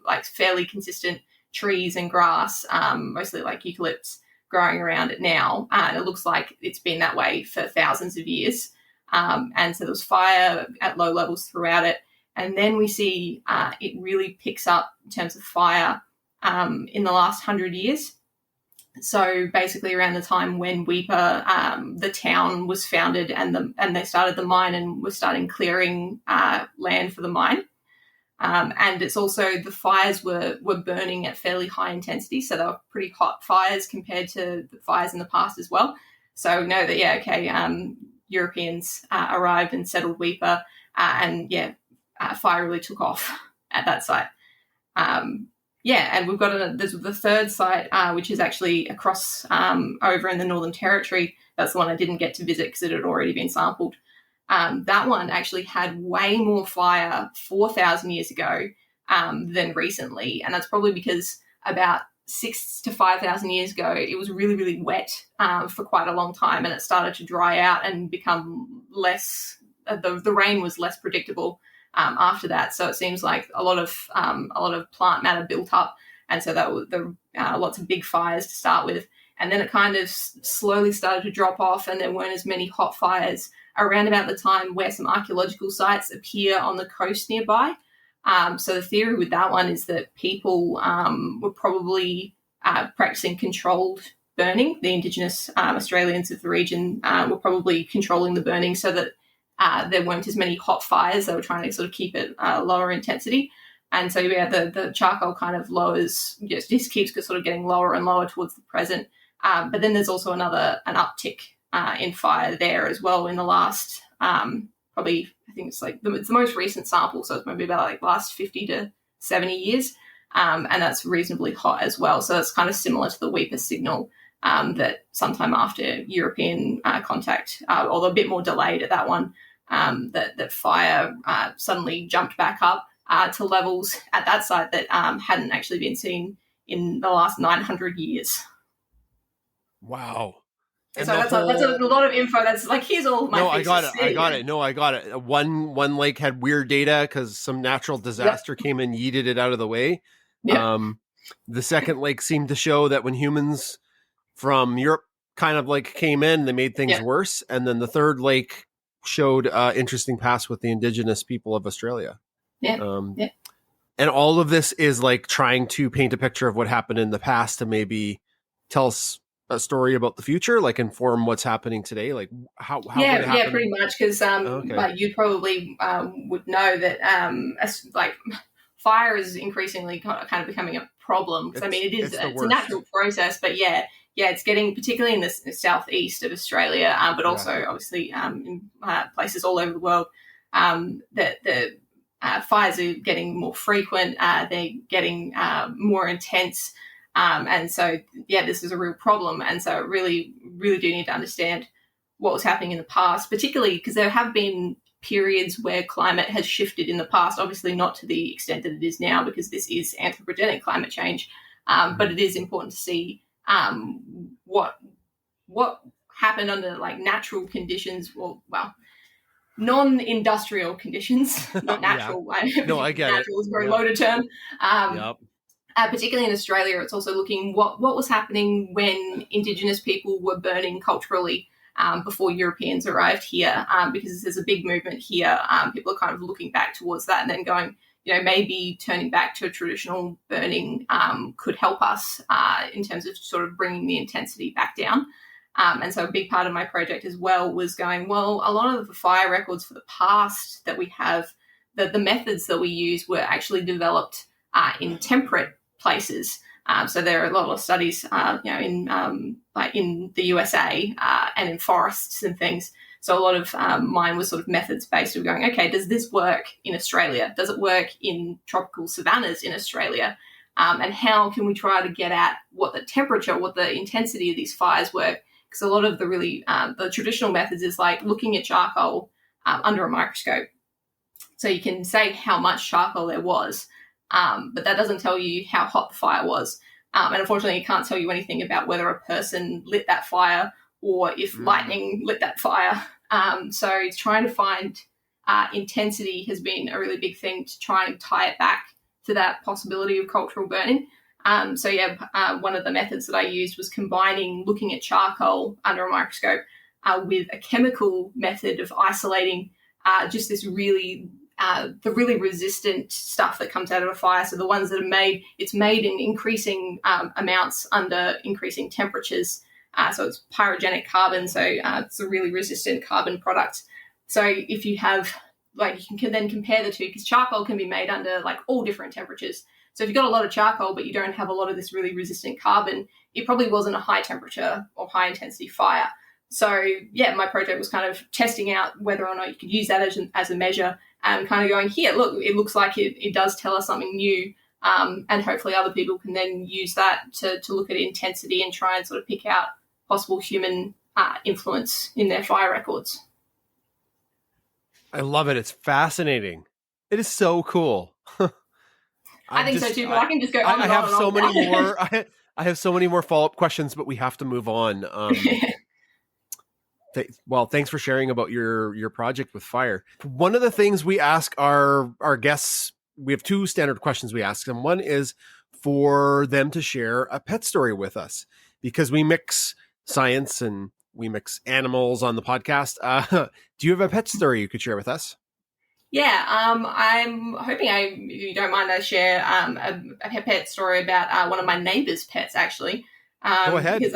like fairly consistent trees and grass, mostly like eucalypts growing around it now. And it looks like it's been that way for thousands of years. And so there's fire at low levels throughout it. And then we see it really picks up in terms of fire in the last 100 years. So basically around the time when Weeper, the town was founded and they started the mine and were starting clearing land for the mine. And it's also the fires were burning at fairly high intensity. So they were pretty hot fires compared to the fires in the past as well. So we know that, Europeans arrived and settled Weeper and fire really took off at that site. And we've got there's the third site, which is actually across over in the Northern Territory. That's the one I didn't get to visit because it had already been sampled. That one actually had way more fire 4,000 years ago than recently. And that's probably because about 6,000 to 5,000 years ago, it was really, really wet for quite a long time, and it started to dry out and become less, the rain was less predictable after that. So it seems like a lot of plant matter built up. And so that was lots of big fires to start with. And then it kind of slowly started to drop off, and there weren't as many hot fires around about the time where some archaeological sites appear on the coast nearby. So the theory with that one is that people were probably practicing controlled burning. The Indigenous Australians of the region were probably controlling the burning so that there weren't as many hot fires. They were trying to sort of keep it lower intensity. And so, the charcoal kind of lowers, just keeps sort of getting lower and lower towards the present. But then there's also an uptick in fire there as well in the last, probably, I think it's like it's the most recent sample. So it's maybe about like last 50 to 70 years. And that's reasonably hot as well. So it's kind of similar to the Weeper signal that sometime after European contact, although a bit more delayed at that one, that fire suddenly jumped back up to levels at that site that hadn't actually been seen in the last 900 years. Wow. And so that's a lot of info. That's like, here's all my I got it. No, I got it. One lake had weird data because some natural disaster came and yeeted it out of the way. Yep. The second lake seemed to show that when humans from Europe kind of like came in, they made things worse. And then the third lake showed interesting past with the Indigenous people of Australia. And all of this is like trying to paint a picture of what happened in the past to maybe tell us a story about the future, like inform what's happening today. Like how pretty much, because like you probably would know that like fire is increasingly kind of becoming a problem, because I mean it's a natural process, but it's getting, particularly in the southeast of Australia, but also obviously in places all over the world, that the fires are getting more frequent, they're getting more intense, and so this is a real problem. And so really do need to understand what was happening in the past, particularly because there have been periods where climate has shifted in the past, obviously not to the extent that it is now, because this is anthropogenic climate change, but it is important to see what happened under like natural conditions, non-industrial conditions, not natural. No, I get natural is a very loaded term. Particularly in Australia, it's also looking what was happening when Indigenous people were burning culturally before Europeans arrived here, because there's a big movement here. People are kind of looking back towards that and then going, maybe turning back to a traditional burning could help us in terms of sort of bringing the intensity back down. And so a big part of my project as well was going, well, a lot of the fire records for the past that we have, the methods that we use were actually developed in temperate places. So there are a lot of studies, in the USA and in forests and things. So a lot of mine was sort of methods based of going, okay, does this work in Australia? Does it work in tropical savannas in Australia? And how can we try to get at what the temperature, what the intensity of these fires were? Because a lot of the really, the traditional methods is like looking at charcoal under a microscope. So you can say how much charcoal there was, but that doesn't tell you how hot the fire was. And unfortunately, it can't tell you anything about whether a person lit that fire or if lightning lit that fire. So trying to find intensity has been a really big thing to try and tie it back to that possibility of cultural burning. One of the methods that I used was combining looking at charcoal under a microscope with a chemical method of isolating just this really the really resistant stuff that comes out of a fire. So the ones that are it's made in increasing amounts under increasing temperatures. So it's pyrogenic carbon. So it's a really resistant carbon product. So if you have, you can then compare the two, because charcoal can be made under all different temperatures. So if you've got a lot of charcoal, but you don't have a lot of this really resistant carbon, it probably wasn't a high temperature or high intensity fire. So my project was kind of testing out whether or not you could use that as a measure, and kind of going, here, look, it looks like it does tell us something new. And hopefully other people can then use that to look at intensity and try and sort of pick out possible human influence in their fire records. I love it. It's fascinating. It is so cool. I think so too, but I can just go on and on. I have so many more follow-up questions, but we have to move on. Thanks for sharing about your project with fire. One of the things we ask our guests, we have two standard questions we ask them. One is for them to share a pet story with us, because we mix science and we mix animals on the podcast. Do you have a pet story you could share with us? Yeah, I'm hoping if you don't mind, I share a pet story about one of my neighbour's pets, actually, Go ahead. because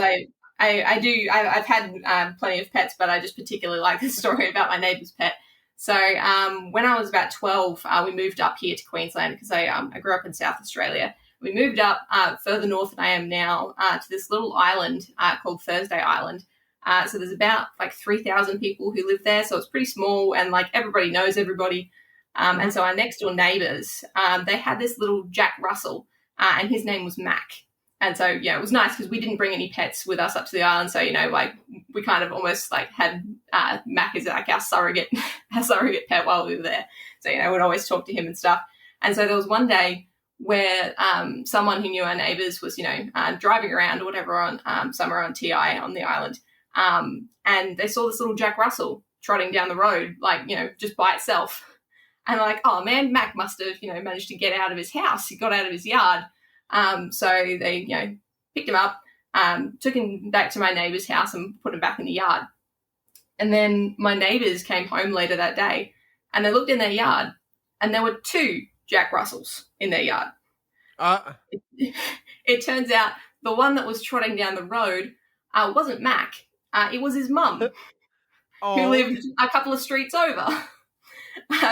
I've had plenty of pets, but I just particularly like the story about my neighbour's pet. So when I was about 12, we moved up here to Queensland because I grew up in South Australia. We moved up further north than I am now to this little island called Thursday Island. So there's about like 3,000 people who live there. So it's pretty small and like everybody knows everybody. And so our next door neighbours, they had this little Jack Russell and his name was Mac. And so, yeah, it was nice because we didn't bring any pets with us up to the island. So, like we kind of almost like had Mac as like our surrogate pet while we were there. So, we'd always talk to him and stuff. And so there was one day where someone who knew our neighbours was, driving around or whatever on somewhere on TI on the island. And they saw this little Jack Russell trotting down the road, like, just by itself. And they're like, oh man, Mac must have, managed to get out of his house. He got out of his yard. So they, picked him up, took him back to my neighbour's house and put him back in the yard. And then my neighbours came home later that day and they looked in their yard and there were 2 Jack Russells in their yard. It turns out the one that was trotting down the road wasn't Mac. It was his mum, who lived a couple of streets over.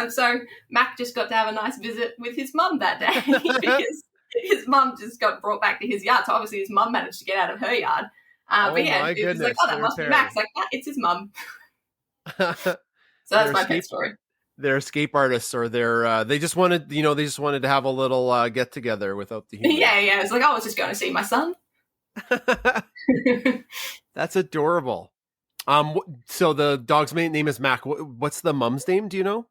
So Mac just got to have a nice visit with his mum that day because his mum just got brought back to his yard. So obviously his mum managed to get out of her yard. But yeah, it was like, oh, that must be Mac. It's like, it's his mum. So that's my pet story. They're escape artists, or they just wanted, to have a little get together without the humans. Yeah. It's like, I was just going to see my son. That's adorable. So the dog's name is Mac. What's the mum's name? Do you know?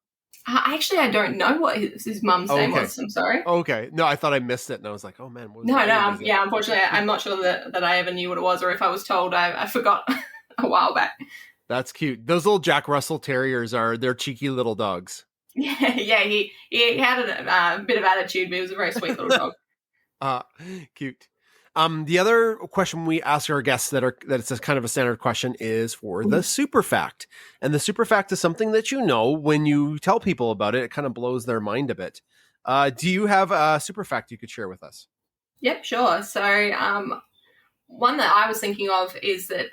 Actually, I don't know what his mum's name was. I'm sorry. Okay. No, I thought I missed it, and I was like, oh man. Yeah. Unfortunately, I'm not sure that I ever knew what it was, or if I was told, I forgot a while back. That's cute. Those little Jack Russell Terriers they're cheeky little dogs. Yeah. He had a bit of attitude, but he was a very sweet little dog. Cute. The other question we ask our guests that it's a kind of a standard question is for the super fact. And the super fact is something that when you tell people about it, it kind of blows their mind a bit. Do you have a super fact you could share with us? Yep, sure. So one that I was thinking of is that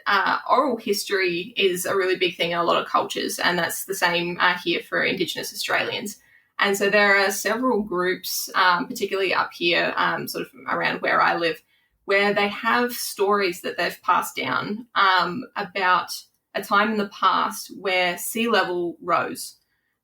oral history is a really big thing in a lot of cultures, and that's the same here for Indigenous Australians. And so there are several groups, particularly up here, sort of around where I live, where they have stories that they've passed down about a time in the past where sea level rose.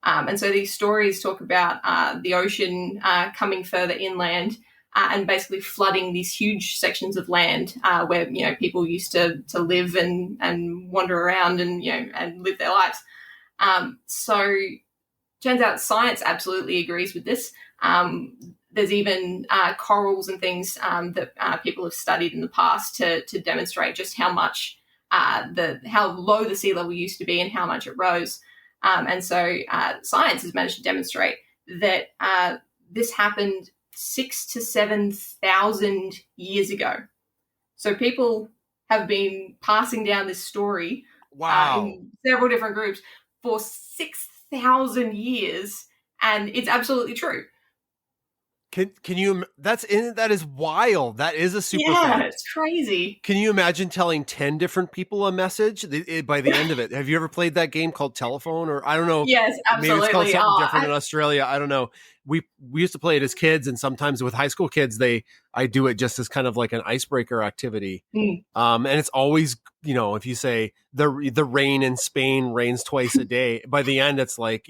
And so these stories talk about the ocean coming further inland and basically flooding these huge sections of land where, people used to live and wander around and live their lives. So turns out science absolutely agrees with this. There's even corals and things that people have studied in the past to demonstrate just how much how low the sea level used to be and how much it rose. And so science has managed to demonstrate that this happened 6,000 to 7,000 years ago. So people have been passing down this story in several different groups for 6,000 years, and it's absolutely true. Can you? That is wild. That is a super fact. Yeah, it's crazy. Can you imagine telling 10 different people a message by the end of it? Have you ever played that game called Telephone? Or I don't know. Yes, absolutely. Maybe it's called something different in Australia. I don't know. We used to play it as kids, and sometimes with high school kids, I do it just as kind of like an icebreaker activity. And it's always, if you say the rain in Spain rains twice a day, by the end it's like,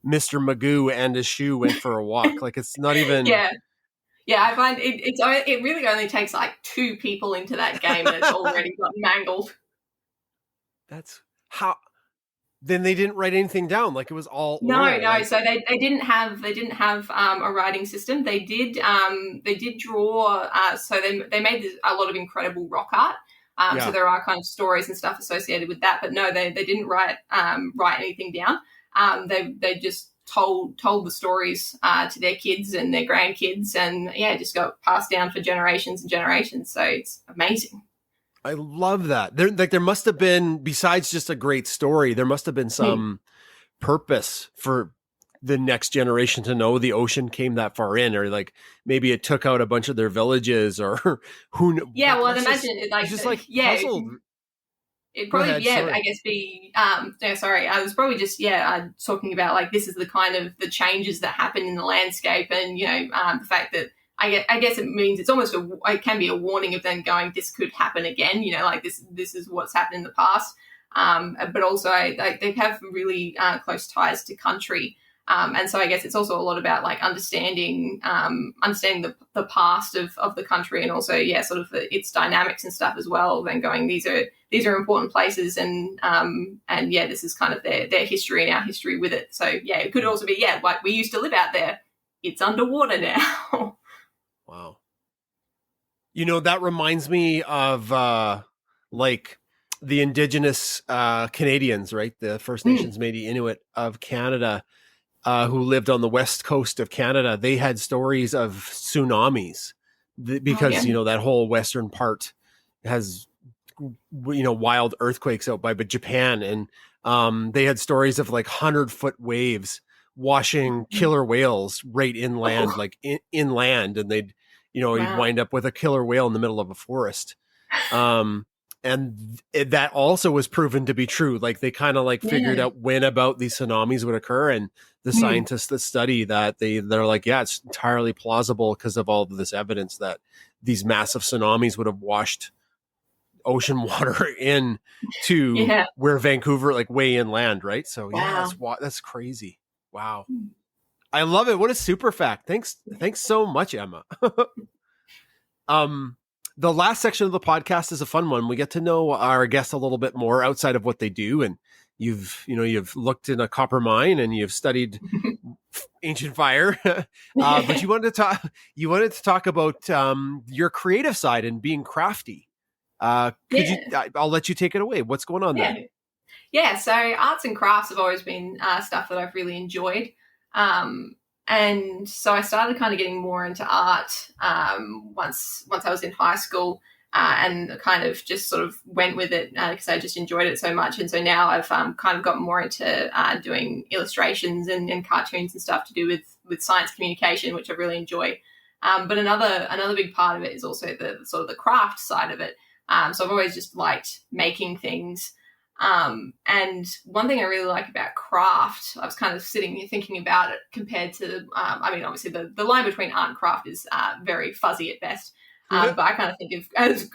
Mr. Magoo and his shoe went for a walk. Like, it's not even. Yeah. I find it really only takes like 2 people into that game and it's already got mangled. That's how. Then they didn't write anything down. Like, it was all no. Like, so they didn't have a writing system. They did draw. So they made a lot of incredible rock art. So there are kind of stories and stuff associated with that. But no, they didn't write anything down. They just told the stories to their kids and their grandkids, and it just got passed down for generations and generations. So it's amazing. I love that. There must have been, besides just a great story, there must have been some purpose for the next generation to know the ocean came that far in, or like maybe it took out a bunch of their villages, or who knew. Yeah, well, I'd It's imagine it, like, it's just like yeah, puzzled. it Go probably, ahead, yeah, sorry. I guess be, no, sorry, I was probably just, talking about like this is the kind of the changes that happen in the landscape, and the fact that I guess it means it's almost it can be a warning of them going, this could happen again, like this is what's happened in the past, but also they have really close ties to country. And so I guess it's also a lot about like understanding the past of the country, and also sort of its dynamics and stuff as well. Then going, these are important places, and this is kind of their history and our history with it. So it could also be like we used to live out there, it's underwater now. Wow. That reminds me of like the Indigenous Canadians, right? The First Nations Métis Inuit of Canada. Who lived on the west coast of Canada, they had stories of tsunamis because, that whole western part has, wild earthquakes out by Japan. And they had stories of like 100-foot waves washing killer whales right inland, like inland. And they'd, you'd wind up with a killer whale in the middle of a forest. And that also was proven to be true. Like they kind of like figured out when about these tsunamis would occur, and the scientists that study that they're like, it's entirely plausible because of all of this evidence that these massive tsunamis would have washed ocean water in to where Vancouver, like way inland, right? So that's crazy. Wow, I love it. What a super fact! Thanks so much, Emma. The last section of the podcast is a fun one. We get to know our guests a little bit more outside of what they do. And you've looked in a copper mine and you've studied ancient fire, but you wanted to talk about your creative side and being crafty. I'll let you take it away. What's going on there? Yeah. So arts and crafts have always been stuff that I've really enjoyed. And so I started kind of getting more into art once I was in high school, and kind of just sort of went with it because I just enjoyed it so much. And so now I've kind of gotten more into doing illustrations and cartoons and stuff to do with science communication, which I really enjoy. But another big part of it is also the sort of the craft side of it. So I've always just liked making things. And one thing I really like about craft, I was kind of sitting here thinking about it compared to, obviously the line between art and craft is very fuzzy at best. But I kind of think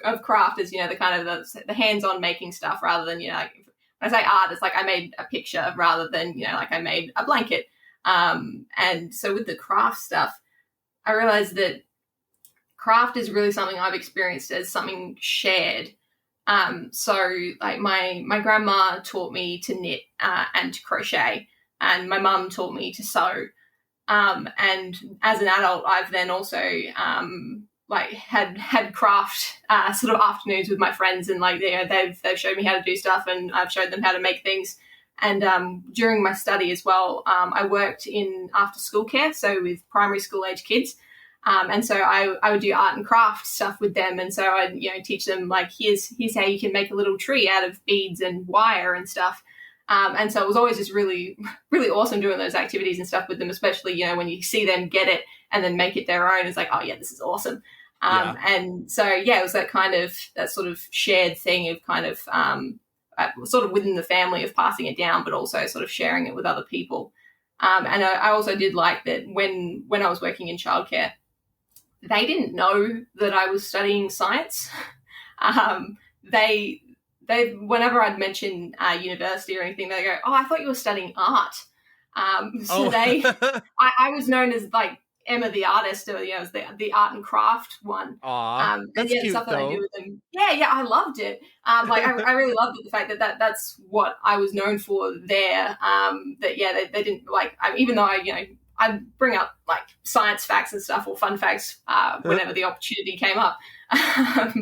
of craft as, the kind of the hands-on making stuff rather than, like when I say art, it's like I made a picture rather than, like I made a blanket. And so with the craft stuff, I realized that craft is really something I've experienced as something shared. So like my grandma taught me to knit and to crochet, and my mum taught me to sew. And as an adult, I've then also had craft sort of afternoons with my friends, and like they've showed me how to do stuff, and I've showed them how to make things. And during my study as well, I worked in after school care, so with primary school age kids. And so I would do art and craft stuff with them. And so I'd, teach them like, here's how you can make a little tree out of beads and wire and stuff. And so it was always just really, really awesome doing those activities and stuff with them, especially, when you see them get it and then make it their own. It's like, oh yeah, this is awesome. And so, it was that sort of shared thing of kind of sort of within the family of passing it down, but also sort of sharing it with other people. And I also did like that when I was working in childcare, they didn't know that I was studying science. They whenever I'd mention university or anything, they go, "Oh, I thought you were studying art." I was known as like Emma the artist, or as the art and craft one. That's cute, stuff that though. I do with them. Yeah, I loved it. I really loved it, the fact that's what I was known for there. They didn't like. Even though I'd bring up like science facts and stuff or fun facts whenever the opportunity came up.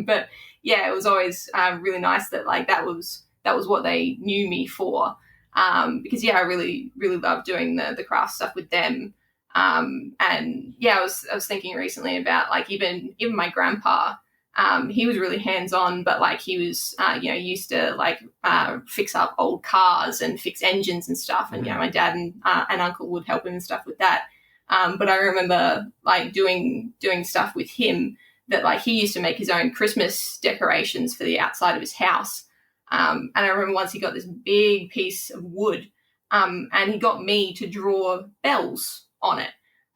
But it was always really nice that like that was what they knew me for. Because I really, really love doing the craft stuff with them. And I was thinking recently about like even my grandpa, he was really hands-on, but like he was, used to like fix up old cars and fix engines and stuff. And, my dad and uncle would help him and stuff with that. But I remember like doing stuff with him that like he used to make his own Christmas decorations for the outside of his house. And I remember once he got this big piece of wood, and he got me to draw bells on it.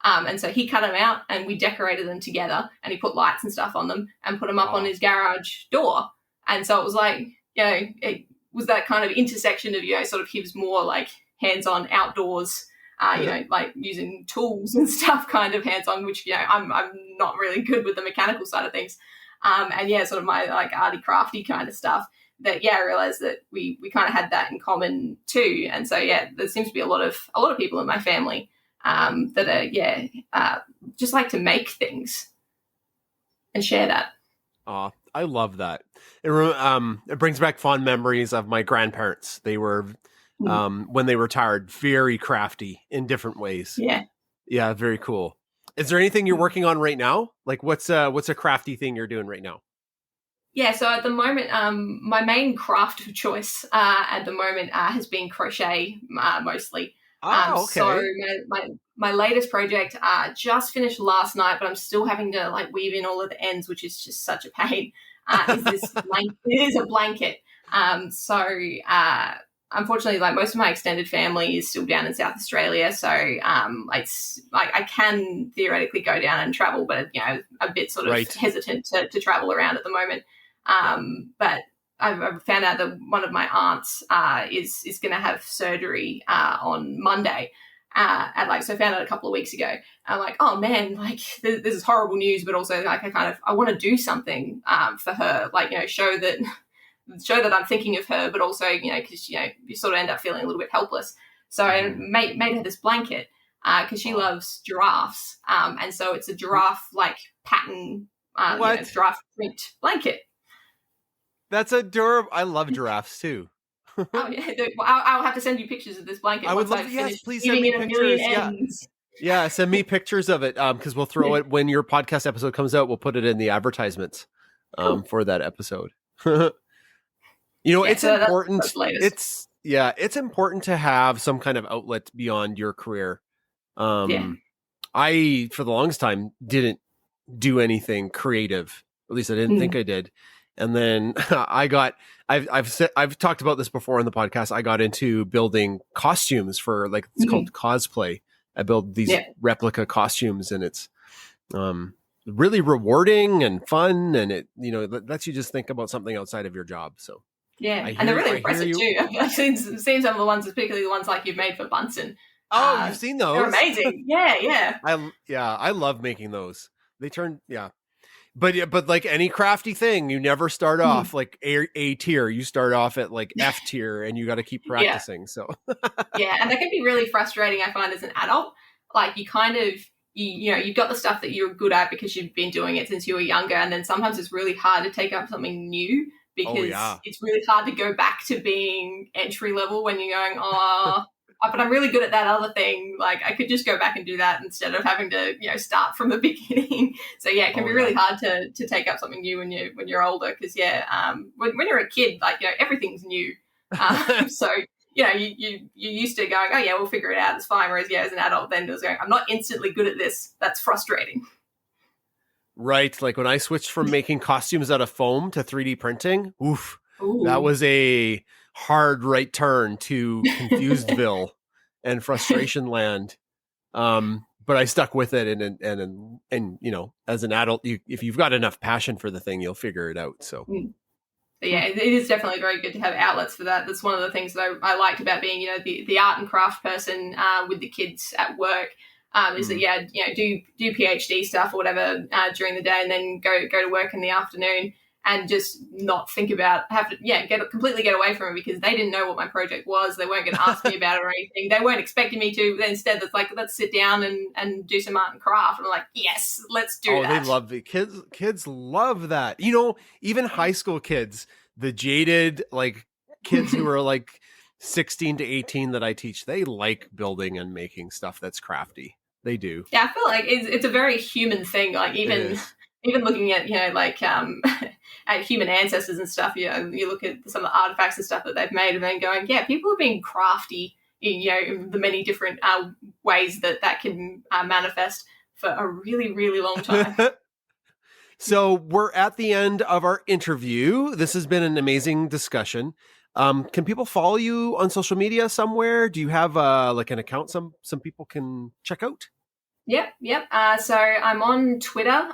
And so he cut them out and we decorated them together, and he put lights and stuff on them and put them up on his garage door. And so it was like, it was that kind of intersection of, sort of he was more like hands-on outdoors, like using tools and stuff, kind of hands-on, which, I'm not really good with the mechanical side of things. And sort of my like arty crafty kind of stuff that, I realized that we kind of had that in common too. And so, there seems to be a lot of people in my family that are, just like to make things and share that. Oh, I love that. It brings back fond memories of my grandparents. They were, when they retired, very crafty in different ways. Yeah. Yeah. Very cool. Is there anything you're working on right now? Like what's a crafty thing you're doing right now? Yeah, so at the moment, my main craft of choice at the moment has been crochet mostly. Okay. So my latest project just finished last night, but I'm still having to like weave in all of the ends, which is just such a pain. Is this it is a blanket. Unfortunately, like most of my extended family is still down in South Australia, so it's like I can theoretically go down and travel, but a bit sort of hesitant to travel around at the moment. But I've found out that one of my aunts is going to have surgery on Monday. So I found out a couple of weeks ago. I'm like, oh man, like this is horrible news, but also like I want to do something for her, like show that I'm thinking of her, but also because you sort of end up feeling a little bit helpless. So I made her this blanket because she loves giraffes, and so it's a giraffe like pattern, giraffe print blanket. That's adorable. I love giraffes too. Oh yeah, I'll have to send you pictures of this blanket. I would love. Yes, please send me pictures. Yeah, send me pictures of it. Because we'll throw it when your podcast episode comes out. We'll put it in the advertisements for that episode. It's important. It's important to have some kind of outlet beyond your career. I for the longest time didn't do anything creative. At least I didn't think I did. And then I've talked about this before on the podcast. I got into building costumes for it's called cosplay. I build these replica costumes, and it's really rewarding and fun, and it lets you just think about something outside of your job. So and they're really impressive too. I've seen some of the ones, particularly the ones like you've made for Bunsen. Oh, you've seen those? They're amazing. Yeah. I love making those. They turn But like any crafty thing, you never start off like A tier. You start off at like F tier, and you got to keep practicing. So and that can be really frustrating. I find as an adult, like you kind of you've got the stuff that you're good at because you've been doing it since you were younger, and then sometimes it's really hard to take up something new because it's really hard to go back to being entry level when you're going, but I'm really good at that other thing. Like I could just go back and do that instead of having to, start from the beginning. So it can be really hard to take up something new when you're older. Because when you're a kid, like everything's new. So you're used to going, we'll figure it out. It's fine. Whereas as an adult, then it was going, I'm not instantly good at this. That's frustrating. Right, like when I switched from making costumes out of foam to 3D printing. Oof, that was a hard right turn to Confusedville and frustration land. But I stuck with it, and as an adult, if you've got enough passion for the thing, you'll figure it out. So it is definitely very good to have outlets for that. That's one of the things that I liked about being the art and craft person with the kids at work. Is that do PhD stuff or whatever during the day, and then go to work in the afternoon. And just not think about completely get away from it because they didn't know what my project was. They weren't going to ask me about it or anything. They weren't expecting me to. But instead, it's like, let's sit down and do some art and craft. And I'm like, yes, let's do that. Oh, they love it. Kids love that. Even high school kids, the jaded kids who are 16 to 18 that I teach, they like building and making stuff that's crafty. They do. Yeah, I feel like it's a very human thing. Like even even looking at, like at human ancestors and stuff, you look at some of the artifacts and stuff that they've made and then going, yeah, people have been crafty in, the many different ways that can manifest for a really, really long time. So we're at the end of our interview. This has been an amazing discussion. Can people follow you on social media somewhere? Do you have like an account some people can check out? Yep. So I'm on Twitter,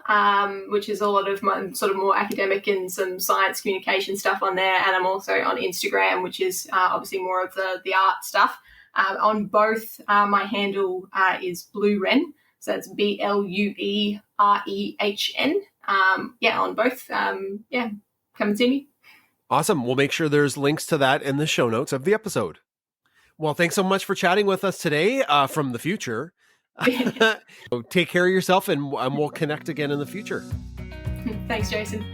which is a lot of my sort of more academic and some science communication stuff on there. And I'm also on Instagram, which is obviously more of the art stuff. On both, my handle is Blue Rehn. So that's BLUEREHN. On both. Come and see me. Awesome. We'll make sure there's links to that in the show notes of the episode. Well, thanks so much for chatting with us today from the future. Take care of yourself, and we'll connect again in the future. Thanks, Jason.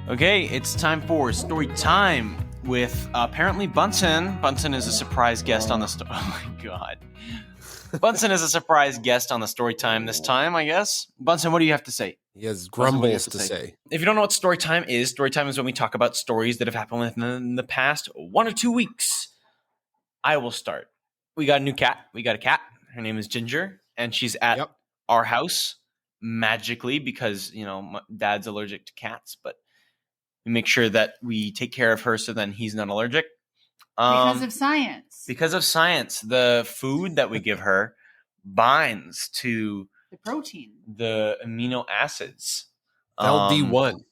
Okay, it's time for story time with apparently Bunsen. Bunsen is a surprise guest on the story. Oh my god. Bunsen is a surprise guest on the story time this time, I guess. Bunsen, what do you have to say? He has grumbles to say. If you don't know what story time is when we talk about stories that have happened within the past 1 or 2 weeks. I will start. We got a new cat. We got a cat. Her name is Ginger, and she's at our house magically because, my dad's allergic to cats, but we make sure that we take care of her so then he's not allergic. Because of science. Because of science. The food that we give her binds to the protein, the amino acids. LD1.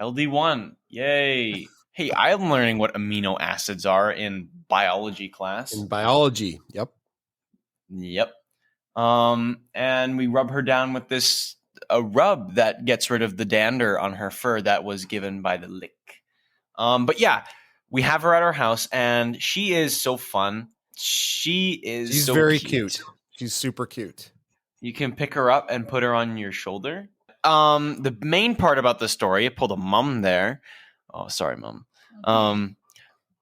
LD1. Yay. Hey, I'm learning what amino acids are in biology class. In biology. Yep. And we rub her down with a rub that gets rid of the dander on her fur that was given by the lick. But yeah, we have her at our house, and she is so fun. She's so very cute. She's super cute. You can pick her up and put her on your shoulder. The main part about the story, I pulled a mum there. Oh, sorry, mum.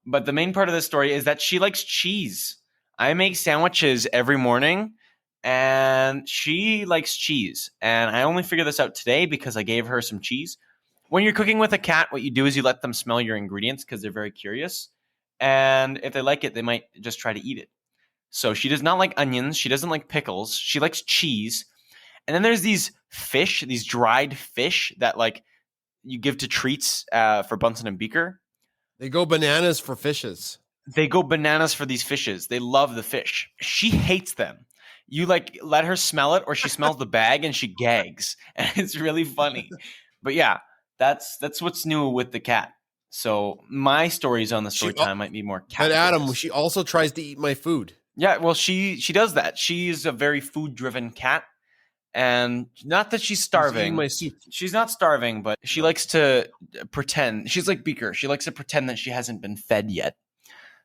But the main part of the story is that she likes cheese. I make sandwiches every morning, and she likes cheese. And I only figured this out today because I gave her some cheese. When you're cooking with a cat, what you do is you let them smell your ingredients because they're very curious. And if they like it, they might just try to eat it. So she does not like onions. She doesn't like pickles. She likes cheese. And then there's these dried fish that you give to treats for Bunsen and Beaker. They go bananas for fishes. They go bananas for these fishes. They love the fish. She hates them. You let her smell it, or she smells the bag and she gags. And it's really funny. But yeah, that's what's new with the cat. So my stories on the story time might be more cat. But Adam, she also tries to eat my food. Yeah, well, she does that. She's a very food-driven cat. And not that she's starving. She's not starving, but she likes to pretend. She's like Beaker. She likes to pretend that she hasn't been fed yet.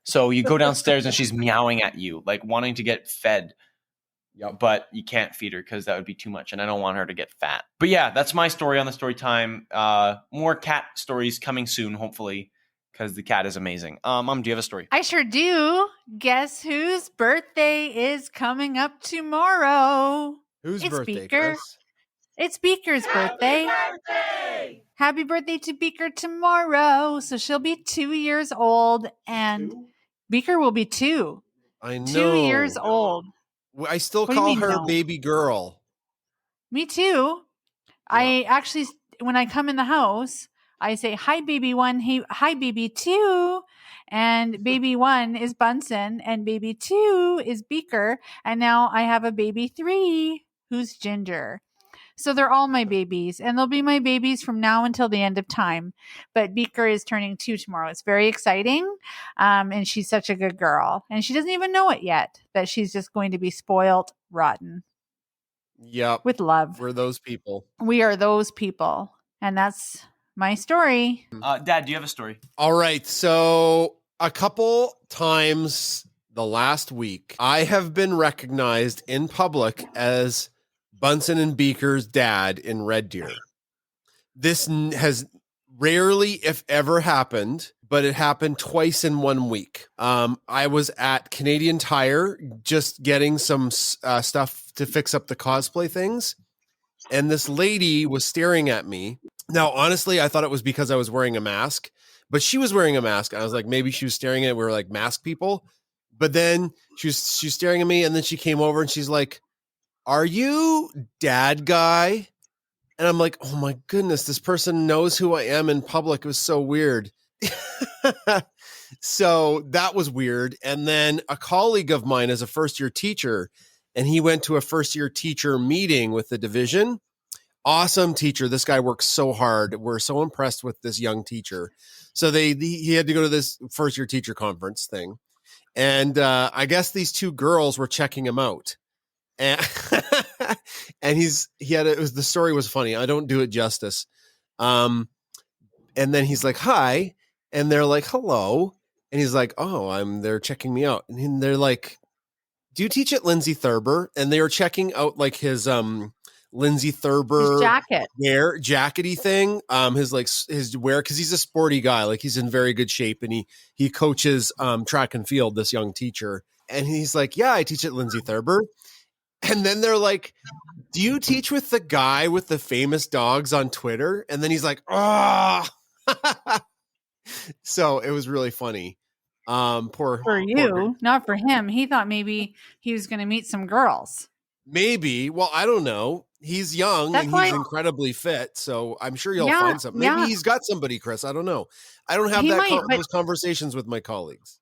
So you go downstairs and she's meowing at you, wanting to get fed. Yep. But you can't feed her because that would be too much, and I don't want her to get fat. But yeah, that's my story on the story time. More cat stories coming soon, hopefully, because the cat is amazing. Mom, do you have a story? I sure do. Guess whose birthday is coming up tomorrow? Whose birthday? Beaker. Chris? It's Beaker's birthday. Happy birthday to Beaker tomorrow. So she'll be 2 years old, and Beaker will be 2. I know. 2 years old. I still call her baby girl. Me too. Yeah. I actually, when I come in the house, I say, hi, baby 1. Hey, hi, baby 2. And baby 1 is Bunsen, and baby 2 is Beaker. And now I have a baby 3 who's Ginger. So they're all my babies, and they'll be my babies from now until the end of time. But Beaker is turning 2 tomorrow. It's very exciting. And she's such a good girl. And she doesn't even know it yet, that she's just going to be spoiled rotten. Yep. With love. We're those people. We are those people. And that's my story. Dad, do you have a story? All right. So a couple times the last week, I have been recognized in public as Bunsen and Beaker's dad in Red Deer. This has rarely, if ever, happened, but it happened twice in 1 week. I was at Canadian Tire just getting some stuff to fix up the cosplay things. and this lady was staring at me. Now, honestly, I thought it was because I was wearing a mask, but she was wearing a mask. I was like, maybe she was staring at, we were like mask people. But then she's staring at me, and then she came over and she's like, "Are you dad guy?" And I'm like, oh my goodness, this person knows who I am in public. It was so weird. So that was weird. And then a colleague of mine is a first-year teacher, and he went to a first-year teacher meeting with the division. Awesome teacher. This guy works so hard. We're so impressed with this young teacher. So he had to go to this first-year teacher conference thing. And I guess these two girls were checking him out. And the story was funny. I don't do it justice. And then he's like, "Hi." And they're like, "Hello." And he's like, "Oh, they're checking me out." And they're like, "Do you teach at Lindsay Thurber?" And they were checking out like his Lindsay Thurber His jacket. jackety thing. His wear, because he's a sporty guy, like he's in very good shape, and he coaches track and field, this young teacher. And he's like, "Yeah, I teach at Lindsay Thurber." And then they're like, "Do you teach with the guy with the famous dogs on Twitter?" And then he's like, "Oh." So it was really funny. For you, not for him. He thought maybe he was going to meet some girls. Maybe. Well, I don't know. He's young and he's incredibly fit, so I'm sure you'll find something. Maybe he's got somebody, Chris. I don't know. I don't have those conversations with my colleagues.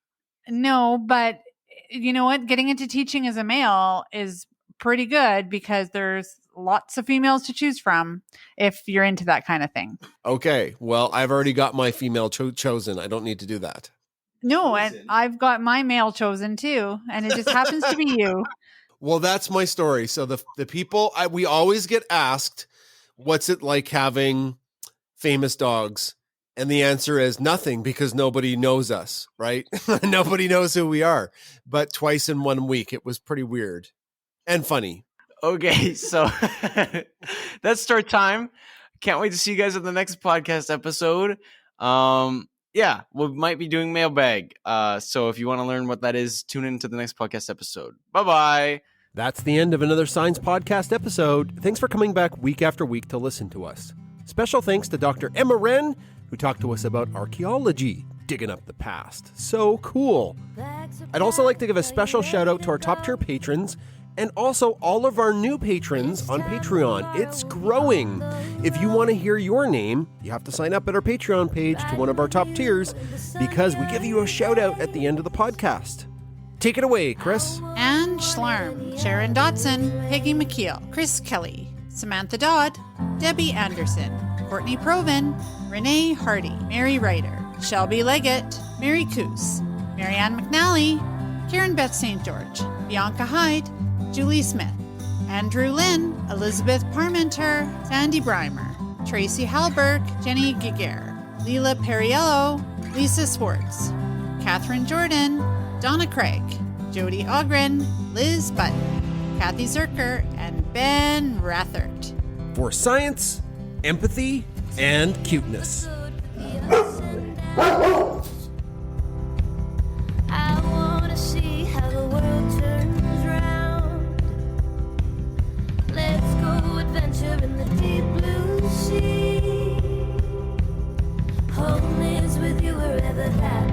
No, but you know what? Getting into teaching as a male is pretty good because there's lots of females to choose from if you're into that kind of thing. Okay. Well, I've already got my female chosen. I don't need to do that. No, and I've got my male chosen too, and it just happens to be you. Well, that's my story. So the people, we always get asked, what's it like having famous dogs? And the answer is nothing, because nobody knows us, right? Nobody knows who we are. But twice in 1 week, it was pretty weird and funny. Okay, so that's story time. Can't wait to see you guys in the next podcast episode. Yeah, we might be doing mailbag. So if you want to learn what that is, tune into the next podcast episode. Bye-bye. That's the end of another Science Podcast episode. Thanks for coming back week after week to listen to us. Special thanks to Dr. Emma Rehn, who talked to us about archaeology, digging up the past. So cool. I'd also like to give a special shout out to our top tier patrons, and also all of our new patrons on Patreon. It's growing. If you want to hear your name, you have to sign up at our Patreon page to one of our top tiers, because we give you a shout out at the end of the podcast. Take it away, Chris. Anne Schlarm, Sharon Dotson, Peggy McKeel, Chris Kelly, Samantha Dodd, Debbie Anderson, Courtney Proven, Renee Hardy, Mary Ryder, Shelby Leggett, Mary Coos, Marianne McNally, Karen Beth St. George, Bianca Hyde, Julie Smith, Andrew Lynn, Elizabeth Parmenter, Sandy Breimer, Tracy Halberg, Jenny Giger, Leela Perriello, Lisa Swartz, Catherine Jordan, Donna Craig, Jody Ogren, Liz Button, Kathy Zerker, and Ben Rathert. For science, empathy, and cuteness. I want to see how the world turns round. Let's go adventure in the deep blue sea. Home is with you wherever that